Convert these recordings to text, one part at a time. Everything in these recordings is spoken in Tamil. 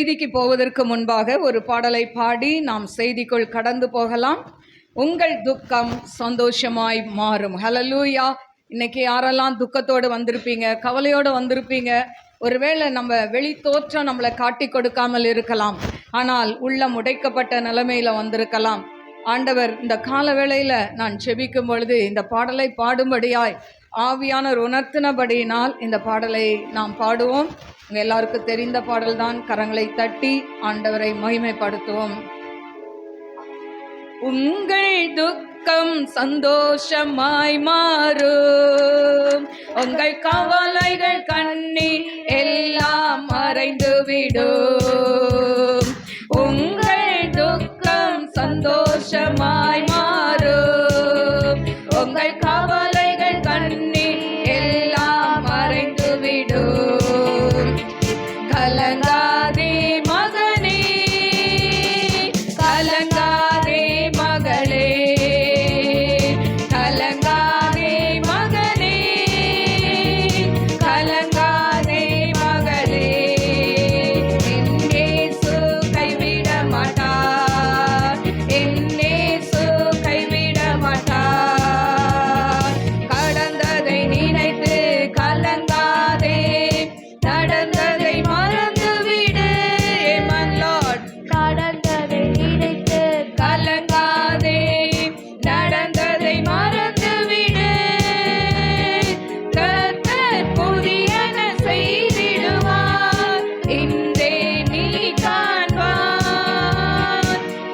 செய்திக்கு போவதற்கு முன்பாக ஒரு பாடலை பாடி நாம் செய்திக்குள் கடந்து போகலாம். உங்கள் துக்கம் சந்தோஷமாய் மாறும். ஹல்லேலூயா. இன்னைக்கு யாரெல்லாம் துக்கத்தோடு வந்திருப்பீங்க, கவலையோடு வந்திருப்பீங்க. ஒருவேளை நம்ம வெளி தோற்றம் நம்மளை காட்டி கொடுக்காமல் இருக்கலாம், ஆனால் உள்ளம் உடைக்கப்பட்ட நிலைமையில வந்திருக்கலாம். ஆண்டவர் இந்த கால வேளையில நான் செபிக்கும் பொழுது இந்த பாடலை பாடும்படியாய் ஆவியானவர் உணர்த்தினபடியினால் இந்த பாடலை நாம் பாடுவோம். உங்கள் எல்லாருக்கும் தெரிந்த பாடல்தான். கரங்களை தட்டி ஆண்டவரை மகிமைப்படுத்துவோம். உங்கள் துக்கம் சந்தோஷமாய் மாறும், உங்கள் கவலைகள் கண்ணீர் எல்லாம் மறைந்துவிடும். உங்கள் துக்கம் சந்தோஷமாய் மாறும், உங்கள் கவலைகள் கண்ணீர் எல்லாம் மறைந்துவிடும். கலங்காதே மகனே, கலங்காதே மகளே, கலங்காதே மகனே, கலங்காதே மகளே. என் இயேசு கைவிட மாட்டார், என் இயேசு கைவிட மாட்டார். கடந்ததை நினைத்து கலங்காதே, நடந்ததை மறந்துவிடு. Yemen Lord. கடந்ததை நினைத்து கலங்காதே, நடந்ததை மறந்துவிடு. கர்த்தர் புதியன செய்திடுவார், இன்றே நீ காண்பார்.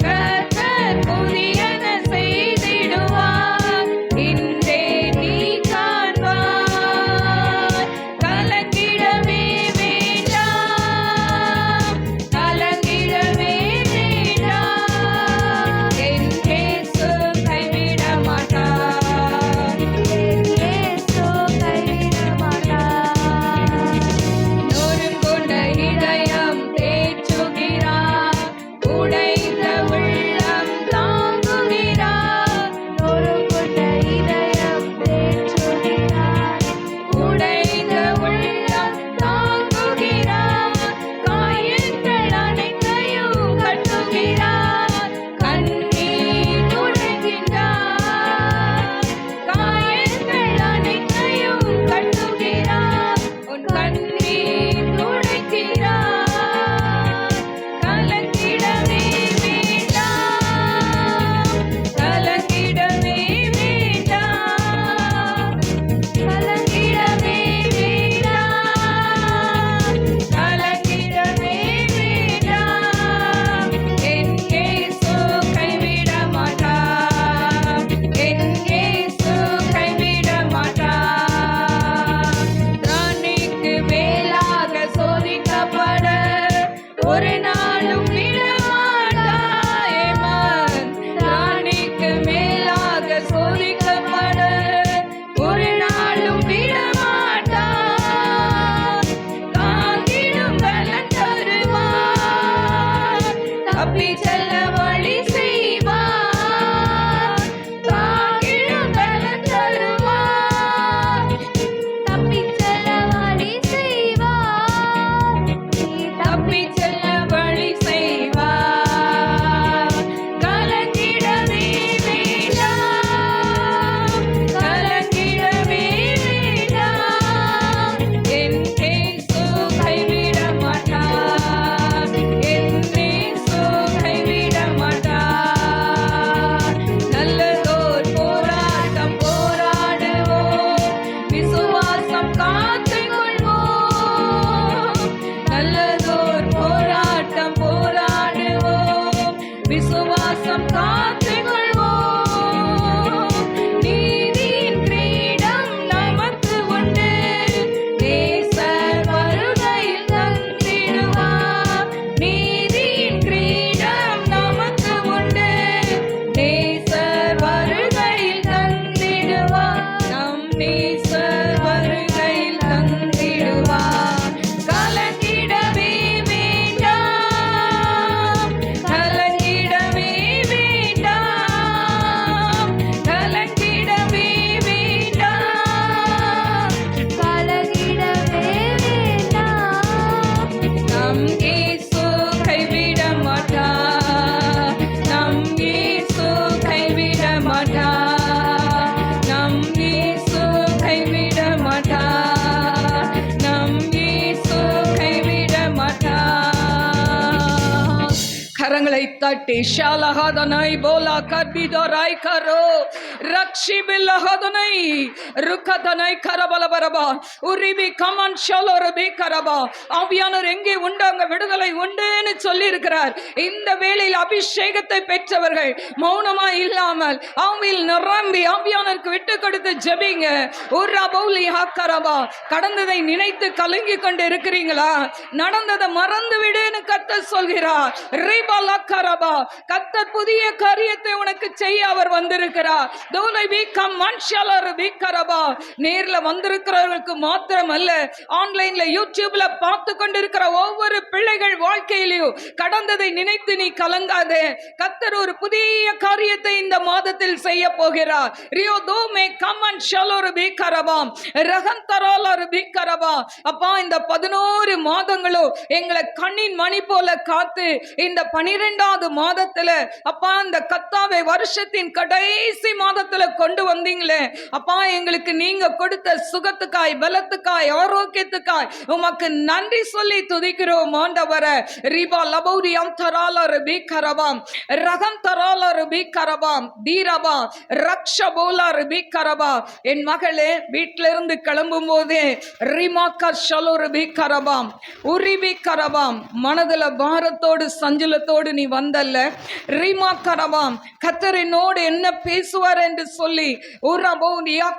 கர்த்தர் புதியன செய்திடுவார், இன்றே நீ காண்பார். கலங்கிடவே வேண்டாம், கலங்கிடவே வேண்டாம். என் இயேசு கைவிட மாட்டார், என் இயேசு கைவிட மாட்டார். நொறுங்குண்ட இதயம் தேற்றுகிறார், உடைந்த உள்ளம் தாங்குகிறார். நொறுங்குண்ட இதயம் தேற்றுகிறார், உடைந்த உள்ளம் தாங்குகிறார். காயங்கள் அனைத்தையும் கட்டுகிறார், கண்ணீர் துடைக்கின்றார். காயங்கள் அனைத்தையும் கட்டுகிறார், உன் கண்ணீர் துடைக்கிறார். கலங்கிடவே வேண்டாம், கலங்கிடவே வேண்டாம், கலங்கிடவே வேண்டாம், கலங்கிடவே வேண்டாம். என் இயேசு கைவிட மாட்டார், என் இயேசு கைவிட மாட்டார். திராணிக்கு மேலாக சோதிக்கப்பட ஒரு நாளும் விடமாட்டார். ஏமன். திராணிக்கு மேலாக சோதிக்கப்பட ஒரு நாளும் விடமாட்டார். காத்திடும் பலன் தருவார், தப்பிச் செல்ல வழி செய்வார். காத்திடும் பலன் தருவார், தப்பிச் செல்ல வழி செய்வார். தப்பிச் செல்ல வழி செய்வார். கலங்கிடவே வேண்டாம், கலங்கிடவே வேண்டாம். என் இயேசு கைவிட மாட்டார், என் இயேசு கைவிட கரங்களை தட்டி ஷாலஹதனை போலா கர்பிதராய் கரோ ரக்ஷிபில்லஹதனை ருக்கதனை கரபலபரபா உரிபி கமன் ஷலோரபி கரபா. ஆவியானவர் எங்கே உண்டு அங்க விடுதலை உண்டுன்னு சொல்லி இருக்கிறார். இந்த வேளையில் அபிஷேகத்தை பெற்றவர்கள் மௌனமா இல்லாமல் ஆவியில் நிரம்பி ஆவியானவருக்கு விட்டு கொடுத்து ஜெபிங்க. உர்ரா பௌலி ஹக்கரபா. கடந்ததை நினைத்து கலங்கி கொண்டு இருக்கிறீங்களா? நடந்ததை மறந்து விடுன்னு கர்த்தர் சொல்கிறார். ரிபா லக்கரபா. கர்த்தர் புதிய காரியத்தை உனக்கு செய்ய அவர் வந்திருக்கிறார். தோலை வீக்கம் மன்ஷலர் வீக்கரபா. நேர்ல வந்திருக்கிறவர்களுக்கு மாத்திரம் அல்ல, ஆன்லைன்ல யூடியூப்ல பார்த்து கொண்டிருக்கிற ஒவ்வொரு பிள்ளைகள் வாழ்க்கையிலையும் கடந்ததை நினைத்து நீ கலங்காதே. கர்த்தர் ஒரு புதிய காரியத்தை இந்த மாதத்தில் செய்ய போகிறார். ரியோ தோமே கமன் ஷலோர் வீக்கரபா ரகந்தராலர் வீக்கரபா. அப்பா, இந்த 11 மாதங்களும் எங்களை கண்ணின் மணி போல காத்து இந்த 12வது மாதத்துல அப்பா இந்த கர்த்தாவே வருஷத்தின் கடைசி மாதத்துல கொண்டு வந்தீங்களே அப்பா, எங்களுக்கு நீங்க கொடுத்த சுகத்துக்காய் பலத்துக்காய் ஆரோக்கியத்துக்காய் உமக்கு நன்றி சொல்லி துதிக்கிறோம் ஆண்டவரே. ரிபா லபௌரி அந்தராலர் பீக்கரபாம் ரகம் தராலர் பீக்கரபாம் தீரபா ரக்ஷபோலர் பீக்கரபா. என் மகளே, வீட்டில இருந்து கிளம்பும் போதே ரிமாக்கா ஷலோர் பீக்கரபாம் உரிபி கரபாம். மனதுல பாரத்தோடு சஞ்சலத்தோடு நீ வந்தல்ல, ரிமா கரபாம் கர்த்தர் என்னோடு என்ன பேசுவார் என்று சொல்லி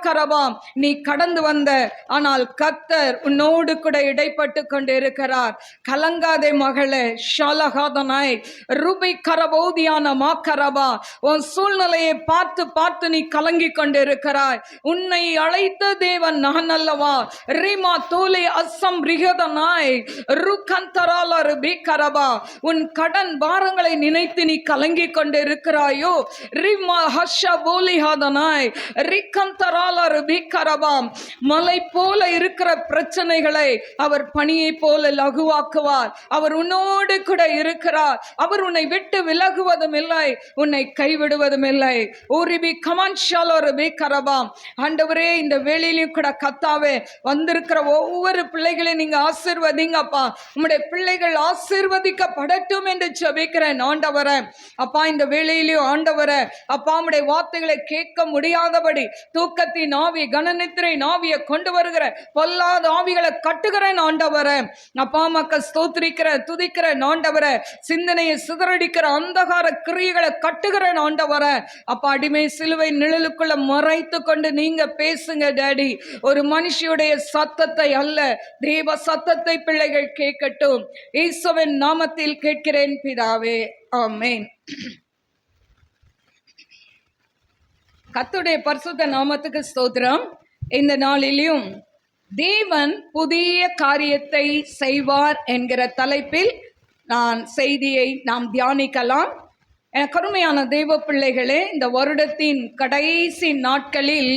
கரபாம் நீ கடந்து வந்த. ஆனால் கர்த்தர் உன்னோடு கூட இடைப்பட்டு கொண்டு இருக்கிறார். கலங்காதே மகளே. ஷாலகாதனாய் ரூபை கரபோதியான மாக்கரபா. உன் சூழ்நிலையை பார்த்து பார்த்து நீ கலங்கி கொண்டு இருக்கிறாய். உன்னை அழைத்த தேவன் நான் அல்லவா? ரிமா தோலை அசம் ரிகதனாய் ருகந்தராலர் பீக்கரபா. உன் கடன் பாரங்களை நினைத்து நீ கலங்கி கொண்டு இருக்கிறாயோ? ரிமா ஹஷ போலிஹாதனாய் ரிகந்தராலர் பீக்கரபா. மலை போல இருக்கிற பிரச்சனைகளை அவர் பனியை போல லகுவாக்குவார். அவர் உன்னோடு கூட இருக்கிறார். அவர் உன்னை விட்டு விலகுவதும் இல்லை, உன்னை கைவிடுவதும் இல்லை. ஊரிபி கமான் ஷலோர் பீக்கரபா. ஆண்டவரே, இந்த வேளையிலும் கூட கர்த்தாவே வந்திருக்கிற ஒவ்வொரு பிள்ளைகளையும் நீங்க ஆசீர்வதிங்கப்பா. உம்முடைய பிள்ளைகள் ஆசீர்வதிக்கப்படட்டும் என்று ஜெபிக்கிறேன் ஆண்டவரே. அப்பா, இந்த வேளையிலும் ஆண்டவரே அப்பா உம்முடைய வார்த்தைகளை கேட்க முடியாதபடி தூக்கத்தின் ஆவி கனநித்திரை ஆவியை கொண்டு வருகிற பொல்லாத ஆவிகளை கட்டுகிறேன் ஆண்டவரே. அப்பா, மக்கள் ஸ்தோத்திரிக்கிற துதிக்கிற ஆண்டவரே. சிந்தனையை சிதறடிக்கிற அந்தகார கிரியைகளை கட்டுகிறேன் ஆண்டவரே. அப்பா, அடிமை சிலுவை நிழலுக்குள்ள மறைத்து கொண்டு நீங்க பேசுங்க டாடி. ஒரு மனுஷியுடைய சத்தத்தை அல்ல, தேவ சத்தத்தை பிள்ளைகள் கேட்கட்டும். இயேசுவின் நாமத்தில் கேட்கிறேன் பிதாவே, ஆமென். கர்த்தருடைய பரிசுத்த நாமத்துக்கு ஸ்தோத்திரம். இந்த நாளிலும் தேவன் புதிய காரியத்தை செய்வார் என்கிற தலைப்பில் செய்தியை நாம் தியானிக்கலாம். கருமையான தேவ பிள்ளைகளே, இந்த வருடத்தின் கடைசி நாட்களில்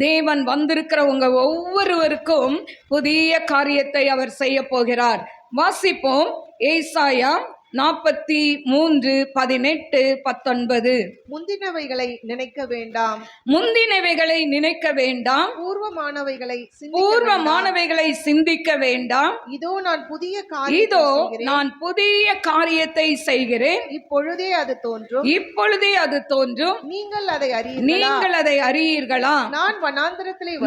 தேவன் வந்திருக்கிறவங்க ஒவ்வொருவருக்கும் புதிய காரியத்தை அவர் செய்ய போகிறார். வாசிப்போம். ஏசாயா 43:18-19. முந்தினவைகளை நினைக்க வேண்டாம், முந்தினவைகளை நினைக்க வேண்டாம், பூர்வமானவைகளை சிந்திக்க வேண்டாம். இதோ நான் புதிய காரியத்தை செய்கிறேன், இப்பொழுதே அது தோன்றும், நீங்கள் அதை அறியீர்களா?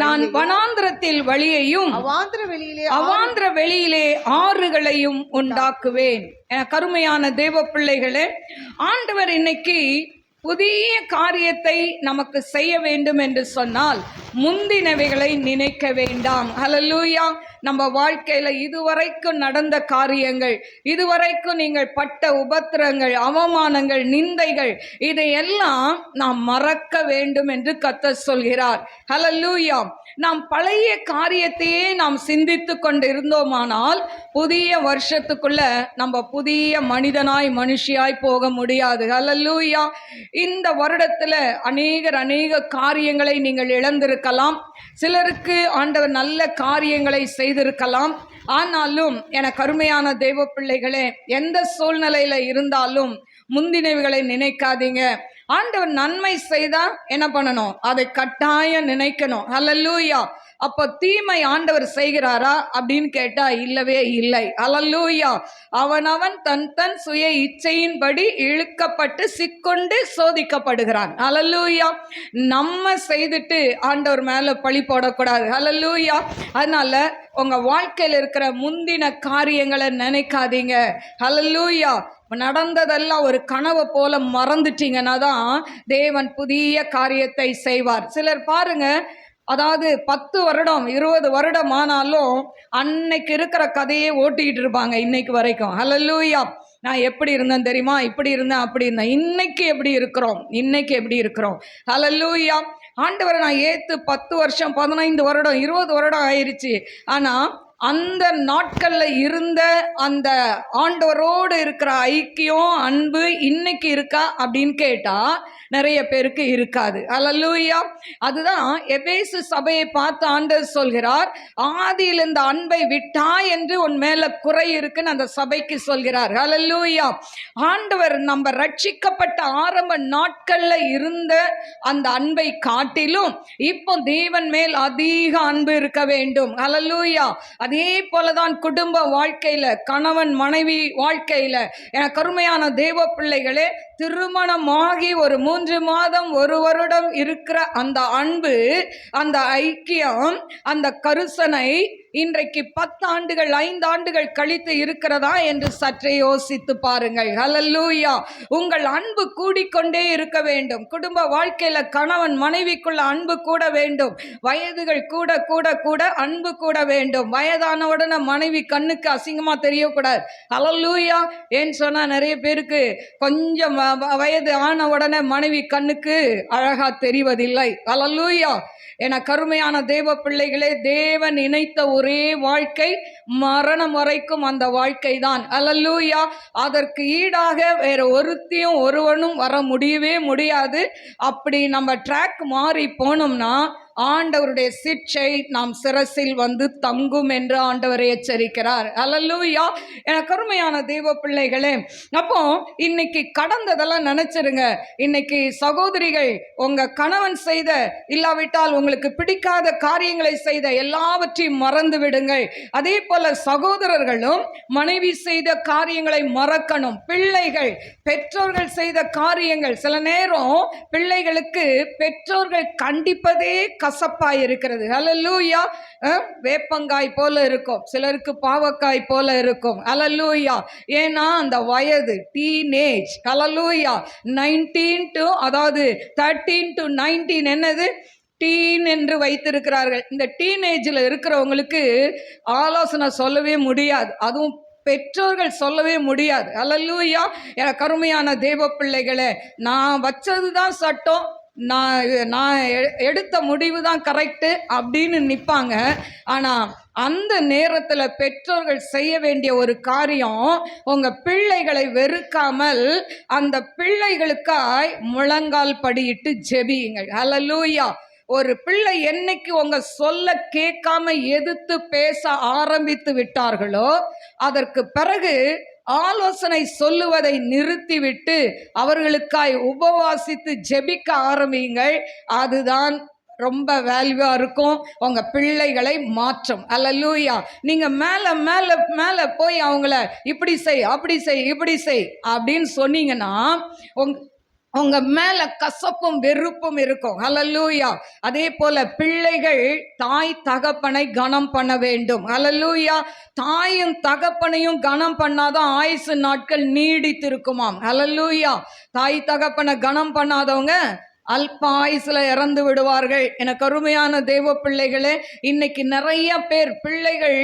நான் வனாந்திரத்தில் வழியையும் அவாந்திர வெளியிலே ஆறுகளையும் உண்டாக்குவேன். கருமையான தேவ பிள்ளைகளே, ஆண்டவர் இன்னைக்கு புதிய காரியத்தை நமக்கு செய்ய வேண்டும் என்று சொன்னால் முந்தினவைகளை நினைக்க வேண்டாம். ஹல்லேலூயா. நம்ம வாழ்க்கையில இதுவரைக்கும் நடந்த காரியங்கள், இதுவரைக்கும் நீங்கள் பட்ட உபத்திரங்கள், அவமானங்கள், நிந்தைகள், இதையெல்லாம் நாம் மறக்க வேண்டும் என்று கர்த்தர் சொல்கிறார். ஹல்லேலூயா. நாம் பழைய காரியத்தையே நாம் சிந்தித்து கொண்டு இருந்தோமானால் புதிய வருஷத்துக்குள்ள நம்ம புதிய மனுஷியாய் போக முடியாது. ஹல்லேலூயா. இந்த வருடத்துல அநேக காரியங்களை நீங்கள் இழந்திருக்கலாம். சிலருக்கு ஆண்டவர் நல்ல காரியங்களை செய்திருக்கலாம். ஆனாலும் எனக்கு அருமையான தேவ பிள்ளைகளே, எந்த சூழ்நிலையில இருந்தாலும் முந்தினவைகளை நினைக்காதீங்க. ஆண்டவர் நன்மை செய்தா என்ன பண்ணணும்? அதை கட்டாயம் நினைக்கணும். ஹல்லேலூயா. அப்ப தீமை ஆண்டவர் செய்கிறாரா அப்படின்னு கேட்டா இல்லவே இல்லை. அல்லேலூயா. அவனவன் தன் தன் சுய இச்சையின்படி இழுக்கப்பட்டு சிக்கொண்டு சோதிக்கப்படுகிறான். அல்லேலூயா. நம்ம செய்துட்டு ஆண்டவர் மேல பழி போடக்கூடாது. அல்லேலூயா. அதனால உங்க வாழ்க்கையில் இருக்கிற முந்தின காரியங்களை நினைக்காதீங்க. அல்லேலூயா. நடந்ததெல்லாம் ஒரு கனவை போல மறந்துட்டீங்கன்னா தான் தேவன் புதிய காரியத்தை செய்வார். சிலர் பாருங்க, அதாவது 10 வருடம் 20 வருடம் ஆனாலும் அன்னைக்கு இருக்கிற கதையே ஓட்டிக்கிட்டு இருப்பாங்க இன்னைக்கு வரைக்கும். அல்லேலூயா. நான் எப்படி இருந்தேன் தெரியுமா, இப்படி இருந்தேன் அப்படி இருந்தேன். இன்னைக்கு எப்படி இருக்கிறோம்? அல்லேலூயா. ஆண்டவரை நான் ஏத்து 10 வருஷம் 15 வருடம் 20 வருடம் ஆயிருச்சு. ஆனா அந்த நாட்கள்ல இருந்த அந்த ஆண்டவரோடு இருக்கிற ஐக்கியம் அன்பு இன்னைக்கு இருக்கா அப்படின்னு கேட்டா நிறைய பேருக்கு இருக்காது. அல்லேலூயா. அதுதான் எபேசு சபையை பார்த்து ஆண்டவர் சொல்கிறார், ஆதியில் இந்த அன்பை விட்டாய் என்று உன் மேல குறை இருக்குன்னு அந்த சபைக்கு சொல்கிறார். அல்லேலூயா. ஆண்டவர் நம்ம ரட்சிக்கப்பட்ட ஆரம்ப நாட்கள்ல இருந்த அந்த அன்பை காட்டிலும் இப்போ தேவன் மேல் அதிக அன்பு இருக்க வேண்டும். அல்லேலூயா. அதே போலதான் குடும்ப வாழ்க்கையில, கணவன் மனைவி வாழ்க்கையில, என கருமையான தேவ பிள்ளைகளே, திருமணமாகி ஒரு 3 மாதம் 1 வருடம் இருக்கிற அந்த அன்பு, அந்த ஐக்கியம், அந்த கருசனை இன்றைக்கு 10 ஆண்டுகள் 5 ஆண்டுகள் கழித்து இருக்கிறதா என்று சற்றே யோசித்து பாருங்கள். அல்லேலூயா. உங்கள் அன்பு கூடிக்கொண்டே இருக்க வேண்டும். குடும்ப வாழ்க்கையில கணவன் மனைவிக்குள்ள அன்பு கூட வேண்டும். வயதுகள் கூட கூட கூட அன்பு கூட வேண்டும். வயதான உடனே மனைவி கண்ணுக்கு அசிங்கமா தெரியக்கூடாது. அல்லேலூயா. ஏன்னு சொன்னா நிறைய பேருக்கு கொஞ்சம் வயது ஆன உடனே மனைவி கண்ணுக்கு அழகா தெரிவதில்லை. அல்லேலூயா. என கருமையான தேவ பிள்ளைகளே, தேவன் இணைத்த ஒரே வாழ்க்கை மரணம் வரைக்கும் அந்த வாழ்க்கை தான். அல்லேலூயா. அதற்கு ஈடாக வேற ஒருத்தியும் ஒருவனும் வர முடியவே முடியாது. அப்படி நம்ம ட்ராக் மாறி போனோம்னா ஆண்டவருடைய சிற்றை நாம் சிரசில் வந்து தங்கும் என்று ஆண்டவர் எச்சரிக்கிறார். அல்லேலூயா. என கருமையான தேவ பிள்ளைகளே, அப்போ இன்னைக்கு கடந்ததெல்லாம் நினைச்சிருங்க. இன்னைக்கு சகோதரிகள், உங்க கணவன் செய்த, இல்லாவிட்டால் உங்களுக்கு பிடிக்காத காரியங்களை செய்த எல்லாவற்றையும் மறந்து விடுங்கள். அதே போல சகோதரர்களும் மனைவி செய்த காரியங்களை மறக்கணும். பிள்ளைகள் பெற்றோர்கள் செய்த காரியங்கள், சில நேரம் பிள்ளைகளுக்கு பெற்றோர்கள் கண்டிப்பதே கசப்பாய் இருக்கிறது. அல்லேலூயா. வேப்பங்காய் போல இருக்கும், சிலருக்கு பாவக்காய் போல இருக்கும். அல்லேலூயா. ஏன்னா அந்த வயது டீனேஜ். அல்லேலூயா. 19 to, அதாவது 13 to 19 என்னது டீன் என்று வைத்திருக்கிறார்கள். இந்த டீனேஜில் இருக்கிறவங்களுக்கு ஆலோசனை சொல்லவே முடியாது. அதுவும் பெற்றோர்கள் சொல்லவே முடியாது. அல்லேலூயா. என கருமையான தேவ பிள்ளைகளே, நான் வச்சதுதான் சட்டம், நான் எடுத்த முடிவு தான் கரெக்டு அப்படின்னு நிற்பாங்க. ஆனால் அந்த நேரத்தில் பெற்றோர்கள் செய்ய வேண்டிய ஒரு காரியம், உங்கள் பிள்ளைகளை வெறுக்காமல் அந்த பிள்ளைகளுக்காய் முழங்கால் படியிட்டு ஜெபியுங்கள். அல்லேலூயா. ஒரு பிள்ளை என்னைக்கு உங்க சொல்ல கேட்காம எதிர்த்து பேச ஆரம்பித்து விட்டார்களோ அதற்கு பிறகு ஆலோசனை சொல்லுவதை நிறுத்திவிட்டு அவர்களுக்காய் உபவாசித்து ஜெபிக்க ஆரம்பியுங்கள். அதுதான் ரொம்ப வேல்யூவா இருக்கும். உங்க பிள்ளைகளை மாற்றும். அல்லேலூயா. நீங்க மேல மேல மேல போய் அவங்கள இப்படி செய் அப்படி செய் இப்படி செய் அப்படின்னு சொன்னீங்கன்னா உங்க மேல கசப்பும் வெறுப்பும் இருக்கும். அல்லேலூயா. அதே போல பிள்ளைகள் தாய் தகப்பனை கனம் பண்ண வேண்டும். அல்லேலூயா. தாயும் தகப்பனையும் கனம் பண்ணாதான் ஆயுசு நாட்கள் நீடித்திருக்குமாம். அல்லேலூயா. தாய் தகப்பனை கனம் பண்ணாதவங்க அல்ப ஆயுசுல இறந்து விடுவார்கள். எனக்கு அருமையான தேவ பிள்ளைகளே, இன்னைக்கு நிறைய பேர் பிள்ளைகள்,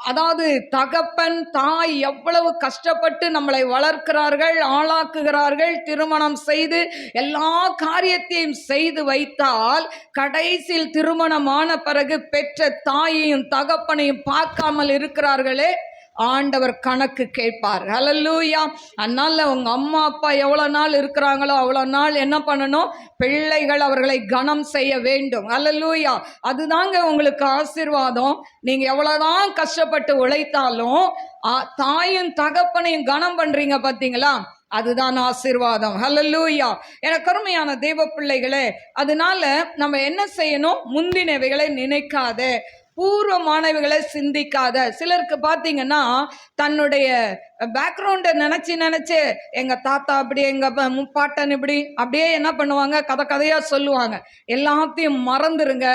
அதாவது தகப்பன் தாய் எவ்வளவு கஷ்டப்பட்டு நம்மளை வளர்க்கிறார்கள், ஆளாக்குகிறார்கள், திருமணம் செய்து எல்லா காரியத்தையும் செய்து வைத்தால் கடைசியில் திருமணமான பிறகு பெற்ற தாயையும் தகப்பனையும் பார்க்காமல் இருக்கிறார்களே, ஆண்டவர் கணக்கு கேட்பார். அல்லேலூயா. அதனால உங்க அம்மா அப்பா எவ்வளவு நாள் இருக்கிறாங்களோ அவ்வளவு நாள் என்ன பண்ணணும்? பிள்ளைகள் அவர்களை கனம் செய்ய வேண்டும். அல்லேலூயா. அதுதாங்க உங்களுக்கு ஆசீர்வாதம். நீங்க எவ்வளவுதான் கஷ்டப்பட்டு உழைத்தாலும் தாயும் தகப்பனையும் கனம் பண்றீங்க பார்த்தீங்களா, அதுதான் ஆசீர்வாதம். ஹல்லேலூயா. எனக்கு அருமையான தேவ பிள்ளைகளே, அதனால நம்ம என்ன செய்யணும்? முந்தினவைகளை நினைக்காத, பூர்வமானவைகளை சிந்திக்காத. சிலருக்கு பார்த்தீங்கன்னா தன்னுடைய பேக்ரவுண்டை நினைச்சு எங்க தாத்தா அப்படி, எங்க முப்பாட்டன் இப்படி, அப்படியே என்ன பண்ணுவாங்க, கதையா சொல்லுவாங்க. எல்லாத்தையும் மறந்துருங்க,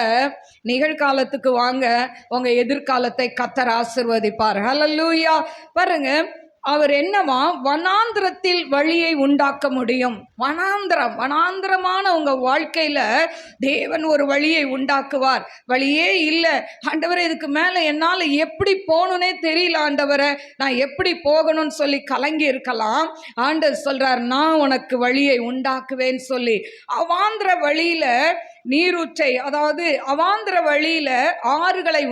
நிகழ்காலத்துக்கு வாங்க, உங்க எதிர்காலத்தை கர்த்தர் ஆசீர்வதிப்பார். ஹல்லேலூயா. பாருங்க, அவர் என்னவா, வனாந்திரத்தில் வழியை உண்டாக்க முடியும். வனாந்திரமான உங்க வாழ்க்கையில தேவன் ஒரு வழியை உண்டாக்குவார். வழியே இல்லை ஆண்டவரே, இதுக்கு மேல என்னால எப்படி போகணும்னே தெரியல ஆண்டவரே, நான் எப்படி போகணும்னு சொல்லி கலங்கி இருக்கலாம். ஆண்டவர் சொல்றார், நான் உனக்கு வழியை உண்டாக்குவேன்னு சொல்லி. அவாந்திர வழியில நீரூற்றை, அதாவது அவாந்திர வழியில ஆறுகளை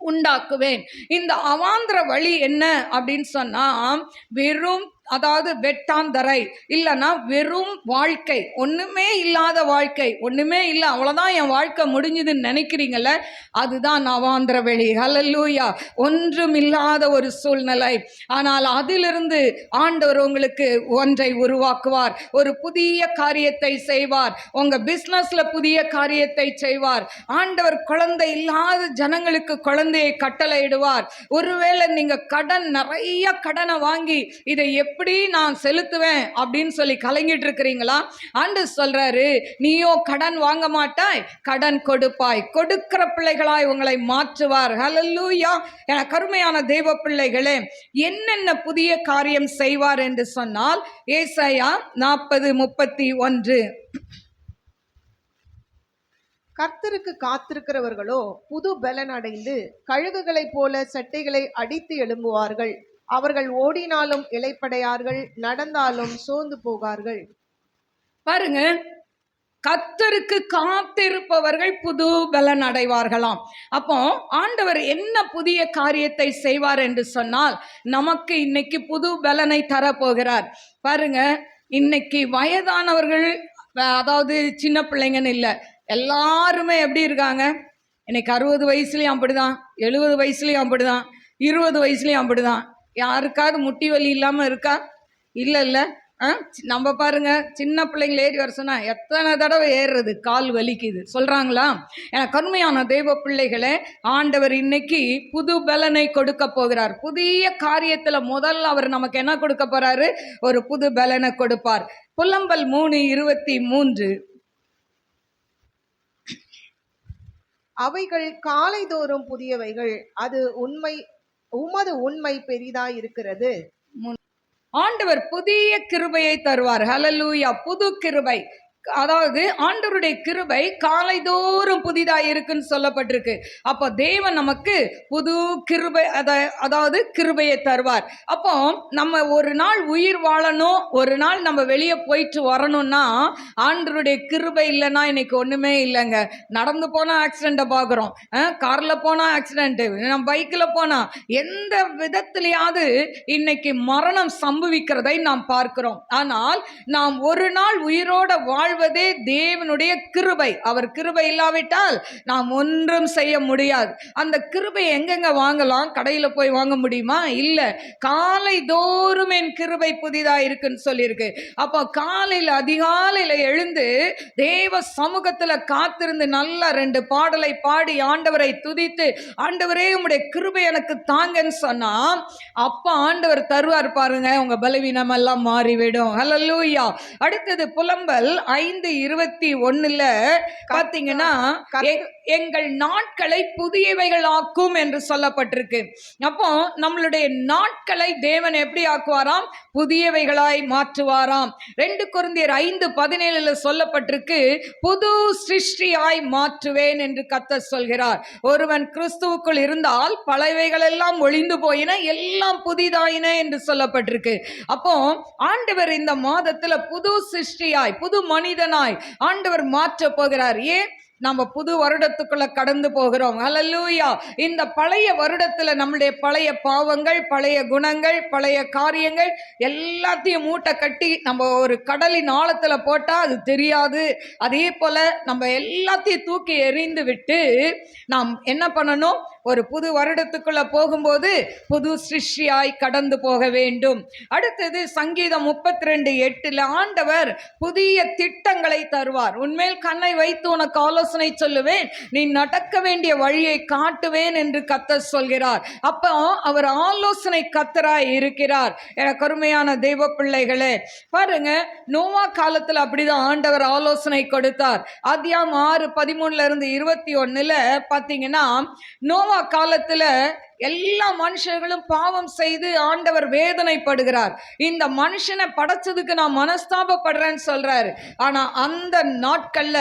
உண்டாக்குவேன். இந்த அவாந்திர வழி என்ன அப்படின்னு சொன்னா, வெறும், அதாவது வெட்டாந்தரை, இல்லைன்னா வெறும் வாழ்க்கை, ஒண்ணுமே இல்லாத வாழ்க்கை, ஒண்ணுமே இல்லை, அவ்வளவுதான் என் வாழ்க்கை முடிஞ்சுதுன்னு நினைக்கிறீங்கல்ல, அதுதான் அவாந்திர வெளி. ஹல்லேலூயா. ஒன்றும் இல்லாத ஒரு சூழ்நிலை. ஆனால் அதிலிருந்து ஆண்டவர் உங்களுக்கு ஒன்றை உருவாக்குவார், ஒரு புதிய காரியத்தை செய்வார், உங்க பிசினஸ்ல புதிய காரியத்தை செய்வார். ஆண்டவர் குழந்தை இல்லாத ஜனங்களுக்கு குழந்தையை கட்டளையிடுவார். ஒருவேளை நீங்க நிறைய கடனை வாங்கி இதை எப்படி நான் செலுத்துவேன் அப்படின்னு சொல்லி கலங்கிட்டு இருக்கிறீங்களா? ஆண்டவர் சொல்றாரு, நீயோ கடன் வாங்க மாட்டாய், கடன் கொடுப்பாய், கொடுக்கிற பிள்ளைகளாய் உங்களை மாற்றுவார். ஹல்லேலூயா. என கருமையான தேவ பிள்ளைகளே, என்னென்ன புதிய காரியம் செய்வார் என்று சொன்னால், ஏசாயா 40:31, கர்த்தருக்கு காத்திருக்கிறவர்களோ புது பலன் அடைந்து கழுகுகளைப் போல சட்டைகளை அடித்து எழும்புவார்கள். அவர்கள் ஓடினாலும் இளைப்படையார்கள், நடந்தாலும் சோர்ந்து போகார்கள். பாருங்க, கர்த்தருக்கு காத்திருப்பவர்கள் புது பலன் அடைவார்களாம். அப்போ ஆண்டவர் என்ன புதிய காரியத்தை செய்வார் என்று சொன்னால், நமக்கு இன்னைக்கு புது பலனை தரப்போகிறார். பாருங்க, இன்னைக்கு வயதானவர்கள், அதாவது சின்ன பிள்ளைங்கன்னு இல்லை, எல்லாருமே எப்படி இருக்காங்க? இன்னைக்கு 60 வயசுலயும் அப்படிதான், 70 வயசுலயும் அப்படிதான், 20 வயசுலயும் அப்படிதான். யாருக்காவது முட்டி வலி இல்லாம இருக்கா? இல்லை. நம்ம பாருங்க, சின்ன பிள்ளைங்களை ஏறி வர சொன்னா எத்தனை தடவை ஏறுறது, கால் வலிக்குது சொல்றாங்களா? எனக்கு கருமையான தேவ பிள்ளைகளே, ஆண்டவர் இன்னைக்கு புது பலனை கொடுக்க போகிறார். புதிய காரியத்துல முதல்ல அவர் நமக்கு என்ன கொடுக்க போறாரு? ஒரு புது பலனை கொடுப்பார். புலம்பல் 3:23, அவைகள் காலைதோறும் புதியவைகள், அது உமது உண்மை பெரிதாய் இருக்கிறது. ஆண்டவர் புதிய கிருபையை தருவார். ஹல்லேலூயா. புது கிருபை, அதாவது ஆண்டவருடைய கிருபை காலைதோறும் புதிதாக இருக்குன்னு சொல்லப்பட்டிருக்கு. அப்போ தேவன் நமக்கு புது கிருபை, அதாவது கிருபையை தருவார். அப்போ நம்ம ஒரு நாள் உயிர் வாழணும், ஒரு நாள் நம்ம வெளியே போயிட்டு வரணும்னா ஆண்டவருடைய கிருபை இல்லைன்னா இன்னைக்கு ஒண்ணுமே இல்லைங்க. நடந்து போனா ஆக்சிடென்ட்டை பார்க்குறோம், கார்ல போனா ஆக்சிடென்ட், நம்ம பைக்கில் போனா, எந்த விதத்திலேயாவது இன்னைக்கு மரணம் சம்பவிக்கிறதை நாம் பார்க்கிறோம். ஆனால் நாம் ஒரு நாள் உயிரோட வாழ்வதே தேவனுடைய கிருபை. அவர் கிருபை இல்லாவிட்டால் நாம் ஒன்றும் செய்ய முடியாது. அந்த கிருபை எங்கெங்க வாங்கலாம்? கடையில போய் வாங்க முடியுமா? இல்ல. காலை தோறும் என் கிருபை புதிதா இருக்குன்னு சொல்லியிருக்கு. அப்போ காலையில அதிகாலையில எழுந்து தேவ சமூகத்துல காத்திருந்து நல்லா 2 பாடலை பாடி ஆண்டவரை துதித்து, ஆண்டவரே உம்முடைய கிருபை எனக்கு தாங்கன்னு சொன்னா அப்ப ஆண்டவர் தருவார். பாருங்க, உங்க பலவீனம் எல்லாம் மாறிவிடும். ஹல்லேலூயா. அடுத்தது புலம்பல் 5:21 பாத்தீங்கன்னா, எங்கள் நாட்களை புதியவைகள் ஆக்கும் என்று சொல்லப்பட்டிருக்கு. அப்போ நம்மளுடைய நாட்களை தேவன் எப்படி ஆக்குவாராம்? புதியவைகளாய் மாற்றுவாராம். 2 கொரிந்தியர் 5:17 சொல்லப்பட்டிருக்கு, புது சிருஷ்டியாய் மாற்றுவேன் என்று கர்த்தர் சொல்கிறார். ஒருவன் கிறிஸ்துவுக்குள் இருந்தால் பழையவைகள் எல்லாம் ஒளிந்து போயின, எல்லாம் புதிதாயின என்று சொல்லப்பட்டிருக்கு. அப்போ ஆண்டவர் இந்த மாதத்துல புது சிருஷ்டியாய், புது மனிதனாய் ஆண்டவர் மாற்ற போகிறார். ஏன்? நம்ம புது வருடத்துக்குள்ள கடந்து போகிறோம். ஹல்லேலூயா. இந்த பழைய வருடத்துல நம்முடைய பழைய பாவங்கள், பழைய குணங்கள், பழைய காரியங்கள் எல்லாத்தையும் மூட்டை கட்டி நம்ம ஒரு கடலின் ஆழத்துல போட்டா அது தெரியாது. அதே போல நம்ம எல்லாத்தையும் தூக்கி எறிந்து விட்டு நாம் என்ன பண்ணணும்? ஒரு புது வருடத்துக்குள்ள போகும்போது புது சிருஷ்டியாய் கடந்து போக வேண்டும். அடுத்தது சங்கீதம் 32:8 ஆண்டவர் புதிய திட்டங்களை தருவார். உன்மேல் கண்ணை வைத்து உனக்கு ஆலோசனை சொல்லுவேன், நீ நடக்க வேண்டிய வழியை காட்டுவேன் என்று கர்த்தர் சொல்கிறார். அப்போ அவர் ஆலோசனை கர்த்தராய் இருக்கிறார். எனக்கு அருமையான தெய்வ பிள்ளைகளே, பாருங்க, நோவா காலத்துல அப்படிதான் ஆண்டவர் ஆலோசனை கொடுத்தார். ஆதியாகமம் 6:13-21 பாத்தீங்கன்னா, நோவா காலத்துல எல்லா மனுஷர்களும் பாவம் செய்து ஆண்டவர் வேதனைப்படுகிறார். இந்த மனுஷனை படைச்சதுக்கு நான் மனஸ்தாபப்படுறேன்னு சொல்றாரு. ஆனா அந்த நாட்கள்ல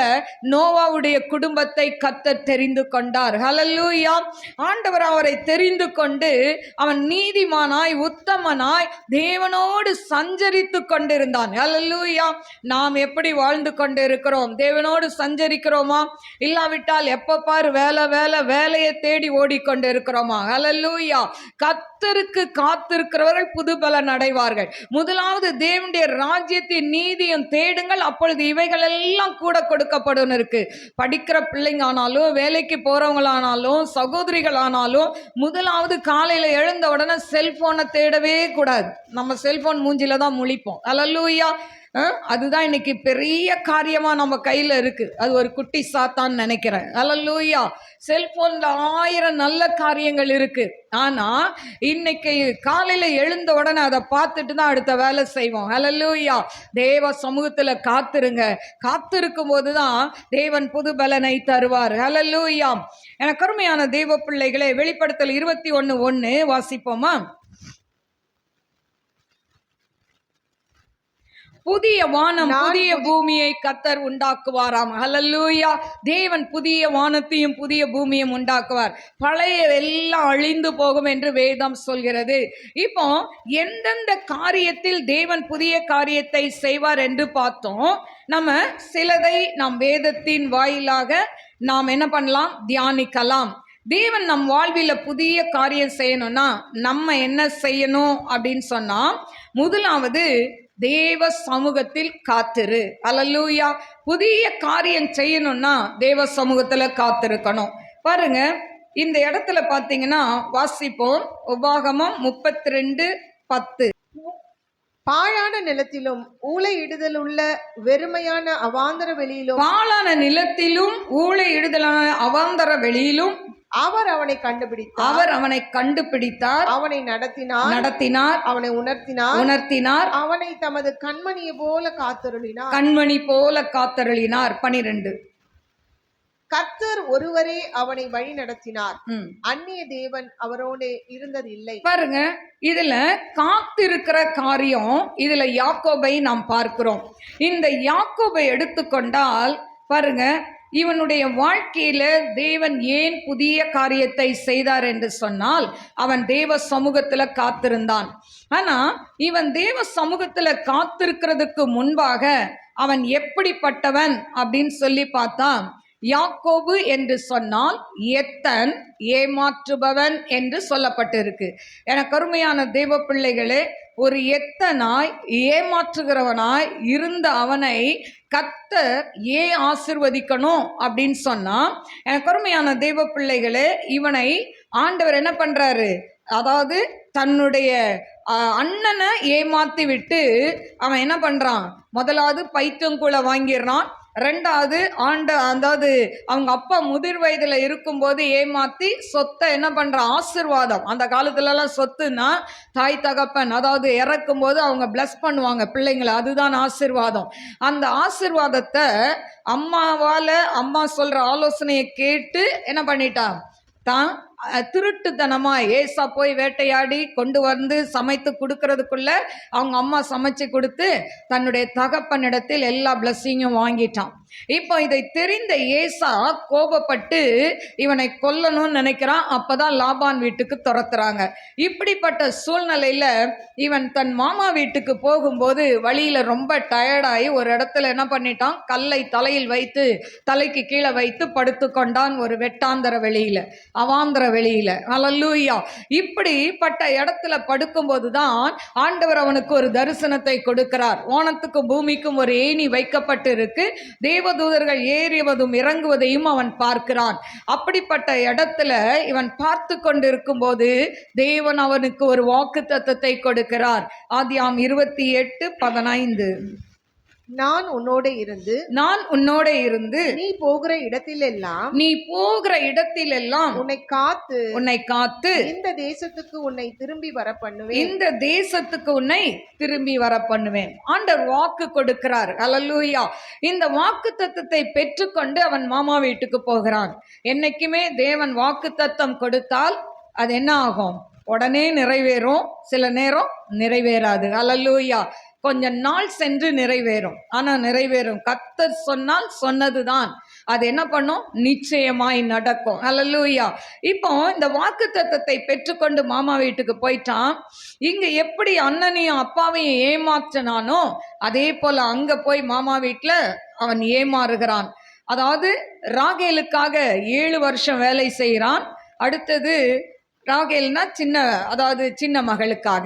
நோவாவுடைய குடும்பத்தை கர்த்தர் தெரிந்து கொண்டார். ஹல்லேலூயா. ஆண்டவர் அவரை தெரிந்து கொண்டு அவன் நீதிமானாய் உத்தமனாய் தேவனோடு சஞ்சரித்து கொண்டிருந்தான். ஹல்லேலூயா. நாம் எப்படி வாழ்ந்து கொண்டு இருக்கிறோம்? தேவனோடு சஞ்சரிக்கிறோமா? இல்லாவிட்டால் எப்ப பாரு வேலையை தேடி ஓடிக்கொண்டு இருக்கிறோமா? ஹல்லேலூயா. கர்த்தருக்கு காத்திருக்கிறவர்கள் புது பலன் அடைவார்கள். முதலாவது தேவனுடைய ராஜ்யத்தின் நீதியும் தேடுங்கள், அப்பொழுது இவைகள் எல்லாம் கூட கொடுக்கப்படும் இருக்கு. படிக்கிற பிள்ளைங்க ஆனாலும், வேலைக்கு போறவங்களானாலும், சகோதரிகள் ஆனாலும், முதலாவது காலையில எழுந்த உடனே செல்போனை தேடவே கூடாது. நம்ம செல்போன் மூஞ்சில தான் முழிப்போம். ஹல்லேலூயா. அதுதான் இன்னைக்கு பெரிய காரியமா நம்ம கையில இருக்கு. அது ஒரு குட்டி சாத்தான் நினைக்கிறேன். ஹல்லேலூயா. செல்போன்ல 1000 நல்ல காரியங்கள் இருக்கு. ஆனா இன்னைக்கு காலையில எழுந்த உடனே அதை பார்த்துட்டு தான் அடுத்த வேலை செய்வோம். ஹல்லேலூயா. தேவ சமூகத்துல காத்திருங்க. காத்திருக்கும் போதுதான் தேவன் புது பலனை தருவார். ஹல்லேலூயா. எனக்கு அருமையான தேவ பிள்ளைகளே, வெளிப்படுத்தல் 21:1 வாசிப்போமா? புதிய வானம் புதிய பூமியை கர்த்தர் உண்டாக்குவாராம். ஹல்லேலூயா. தேவன் புதிய வானத்தையும் புதிய பூமியும் உண்டாக்குவார். பழைய எல்லாம் அழிந்து போகும் என்று வேதம் சொல்கிறது. இப்போ எந்தெந்த காரியத்தில் தேவன் புதிய காரியத்தை செய்வார் என்று பார்த்தோம். நம்ம சிலதை நாம் வேதத்தின் வாயிலாக நாம் என்ன பண்ணலாம்? தியானிக்கலாம். தேவன் நம் வாழ்வில புதிய காரியம் செய்யணும்னா நம்ம என்ன செய்யணும் அப்படின்னு சொன்னா, முதலாவது தேவ சமூகத்தில் காத்திரு. ஹல்லேலூயா. புதிய காரியம் செய்யணும்னா தேவ சமூகத்துல காத்திருக்கணும். பாருங்க, இந்த இடத்துல பாத்தீங்கன்னா வாசிப்போம். உபாகமம் 32:10. பாழான நிலத்திலும் ஊளையிடுதல் உள்ள வெறுமையான அவாந்தர வெளியிலும், பாழான நிலத்திலும் ஊளையிடுதலான அவாந்தர வெளியிலும் அவர் அவனை கண்டுபிடித்தார், அவனை நடத்தினார், அவனை உணர்த்தினார், அவனை தமது கண்மணி போல காத்தருளினார். 12. கர்த்தர் ஒருவரே அவனை வழி நடத்தினார், அந்நிய தேவன் அவரோடு இருந்ததில்லை. பாருங்க, இதுல காத்திருக்கிற காரியம், இதுல யாக்கோபை நாம் பார்க்கிறோம். இந்த யாக்கோபை எடுத்துக்கொண்டால் பாருங்க, இவனுடைய வாழ்க்கையில தேவன் ஏன் புதிய காரியத்தை செய்தார் என்று சொன்னால், அவன் தேவ சமூகத்துல காத்திருந்தான். ஆனா இவன் தேவ சமூகத்துல காத்திருக்கிறதுக்கு முன்பாக அவன் எப்படிப்பட்டவன் அப்படின்னு சொல்லி பார்த்தா, யாக்கோபு என்று சொன்னால் எத்தன், ஏமாற்றுபவன் என்று சொல்லப்பட்டிருக்கு. எனக்கு அருமையான தேவ பிள்ளைகளே, ஒரு எத்தனாய் ஏமாற்றுகிறவனாய் இருந்த அவனை கர்த்தர் ஏன் ஆசீர்வதிக்கணும் அப்படின்னு சொன்னா, எனக்கு அருமையான தேவ பிள்ளைகளே, இவனை ஆண்டவர் என்ன பண்றாரு? அதாவது தன்னுடைய அண்ணனை ஏமாத்தி விட்டு அவன் என்ன பண்றான்? முதலாவது பைத்தங்குளை வாங்கிடுறான். ரெண்டாவது அதாவது அவங்க அப்பா முதிர் வயதுல இருக்கும்போது ஏமாத்தி சொத்தை என்ன பண்றான்? ஆசீர்வாதம். அந்த காலத்துலலாம் சொத்துன்னா தாய் தகப்பன் அதாவது இறக்கும் போது அவங்க பிளஸ் பண்ணுவாங்க பிள்ளைங்களை, அதுதான் ஆசீர்வாதம். அந்த ஆசீர்வாதத்தை அம்மா சொல்ற ஆலோசனையை கேட்டு என்ன பண்ணிட்டான்? தான் திருட்டுத்தனமா ஏசா போய் வேட்டையாடி கொண்டு வந்து சமைத்து கொடுக்கறதுக்குள்ள அவங்க அம்மா சமைச்சு கொடுத்து தன்னுடைய தகப்பனிடத்தில் எல்லா பிளஸ்ஸிங்கும் வாங்கிட்டான். இப்போ இதை தெரிந்த ஏசா கோபப்பட்டு இவனை கொல்லணும்னு நினைக்கிறான். அப்பதான் லாபான் வீட்டுக்கு துரத்துறாங்க. இப்படிப்பட்ட சூழ்நிலையில இவன் தன் மாமா வீட்டுக்கு போகும்போது வழியில ரொம்ப டயர்டாகி ஒரு இடத்துல என்ன பண்ணிட்டான்? கல்லை தலையில் வைத்து தலைக்கு கீழே வைத்து படுத்து கொண்டான். ஒரு வெட்டாந்தர வெளியில, அவாந்தர வெளியில. ஹல்லேலூயா. இப்படிப்பட்ட இடத்துல படுக்கும்போது தான் ஆண்டவர் அவனுக்கு ஒரு தரிசனத்தை கொடுக்கிறார். வானத்துக்கும் பூமிக்கும் ஒரு ஏணி வைக்கப்பட்டு இருக்கு, தேவதூதர்கள் ஏறுவதும் இறங்குவதையும் அவன் பார்க்கிறான். அப்படிப்பட்ட இடத்துல இவன் பார்த்து கொண்டிருக்கும் போது தேவன் அவனுக்கு ஒரு வாக்குத்தத்தத்தை கொடுக்கிறார். ஆதியாம் 28:15. நான் உன்னோடு இருந்து நீ போகிற இடத்திலெல்லாம் உன்னை காத்து இந்த தேசத்துக்கு உன்னை திரும்பி வர பண்ணுவேன். ஆண்டவர் வாக்கு கொடுக்கிறார். ஹல்லேலூயா. இந்த வாக்குத்தத்தத்தை பெற்றுக்கொண்டு அவன் மாமா வீட்டுக்கு போகிறான். என்னைக்குமே தேவன் வாக்குத்தத்தம் கொடுத்தால் அது என்ன ஆகும்? உடனே நிறைவேறும், சில நேரம் நிறைவேறாது. ஹல்லேலூயா. கொஞ்ச நாள் சென்று நிறைவேறும், ஆனா நிறைவேறும். கர்த்தர் சொன்னால் சொன்னதுதான், அது என்ன பண்ணும்? நிச்சயமாய் நடக்கும். ஹல்லேலூயா. இப்போ இந்த வாக்குத்தத்தத்தை பெற்றுக்கொண்டு மாமா வீட்டுக்கு போயிட்டான். இங்க எப்படி அண்ணனையும் அப்பாவையும் ஏமாற்றினானோ அதே போல அங்க போய் மாமா வீட்டுல அவன் ஏமாறுகிறான். அதாவது ராகேலுக்காக 7 வருஷம் வேலை செய்கிறான். அடுத்தது ராகேல்னா சின்ன மகளுக்காக.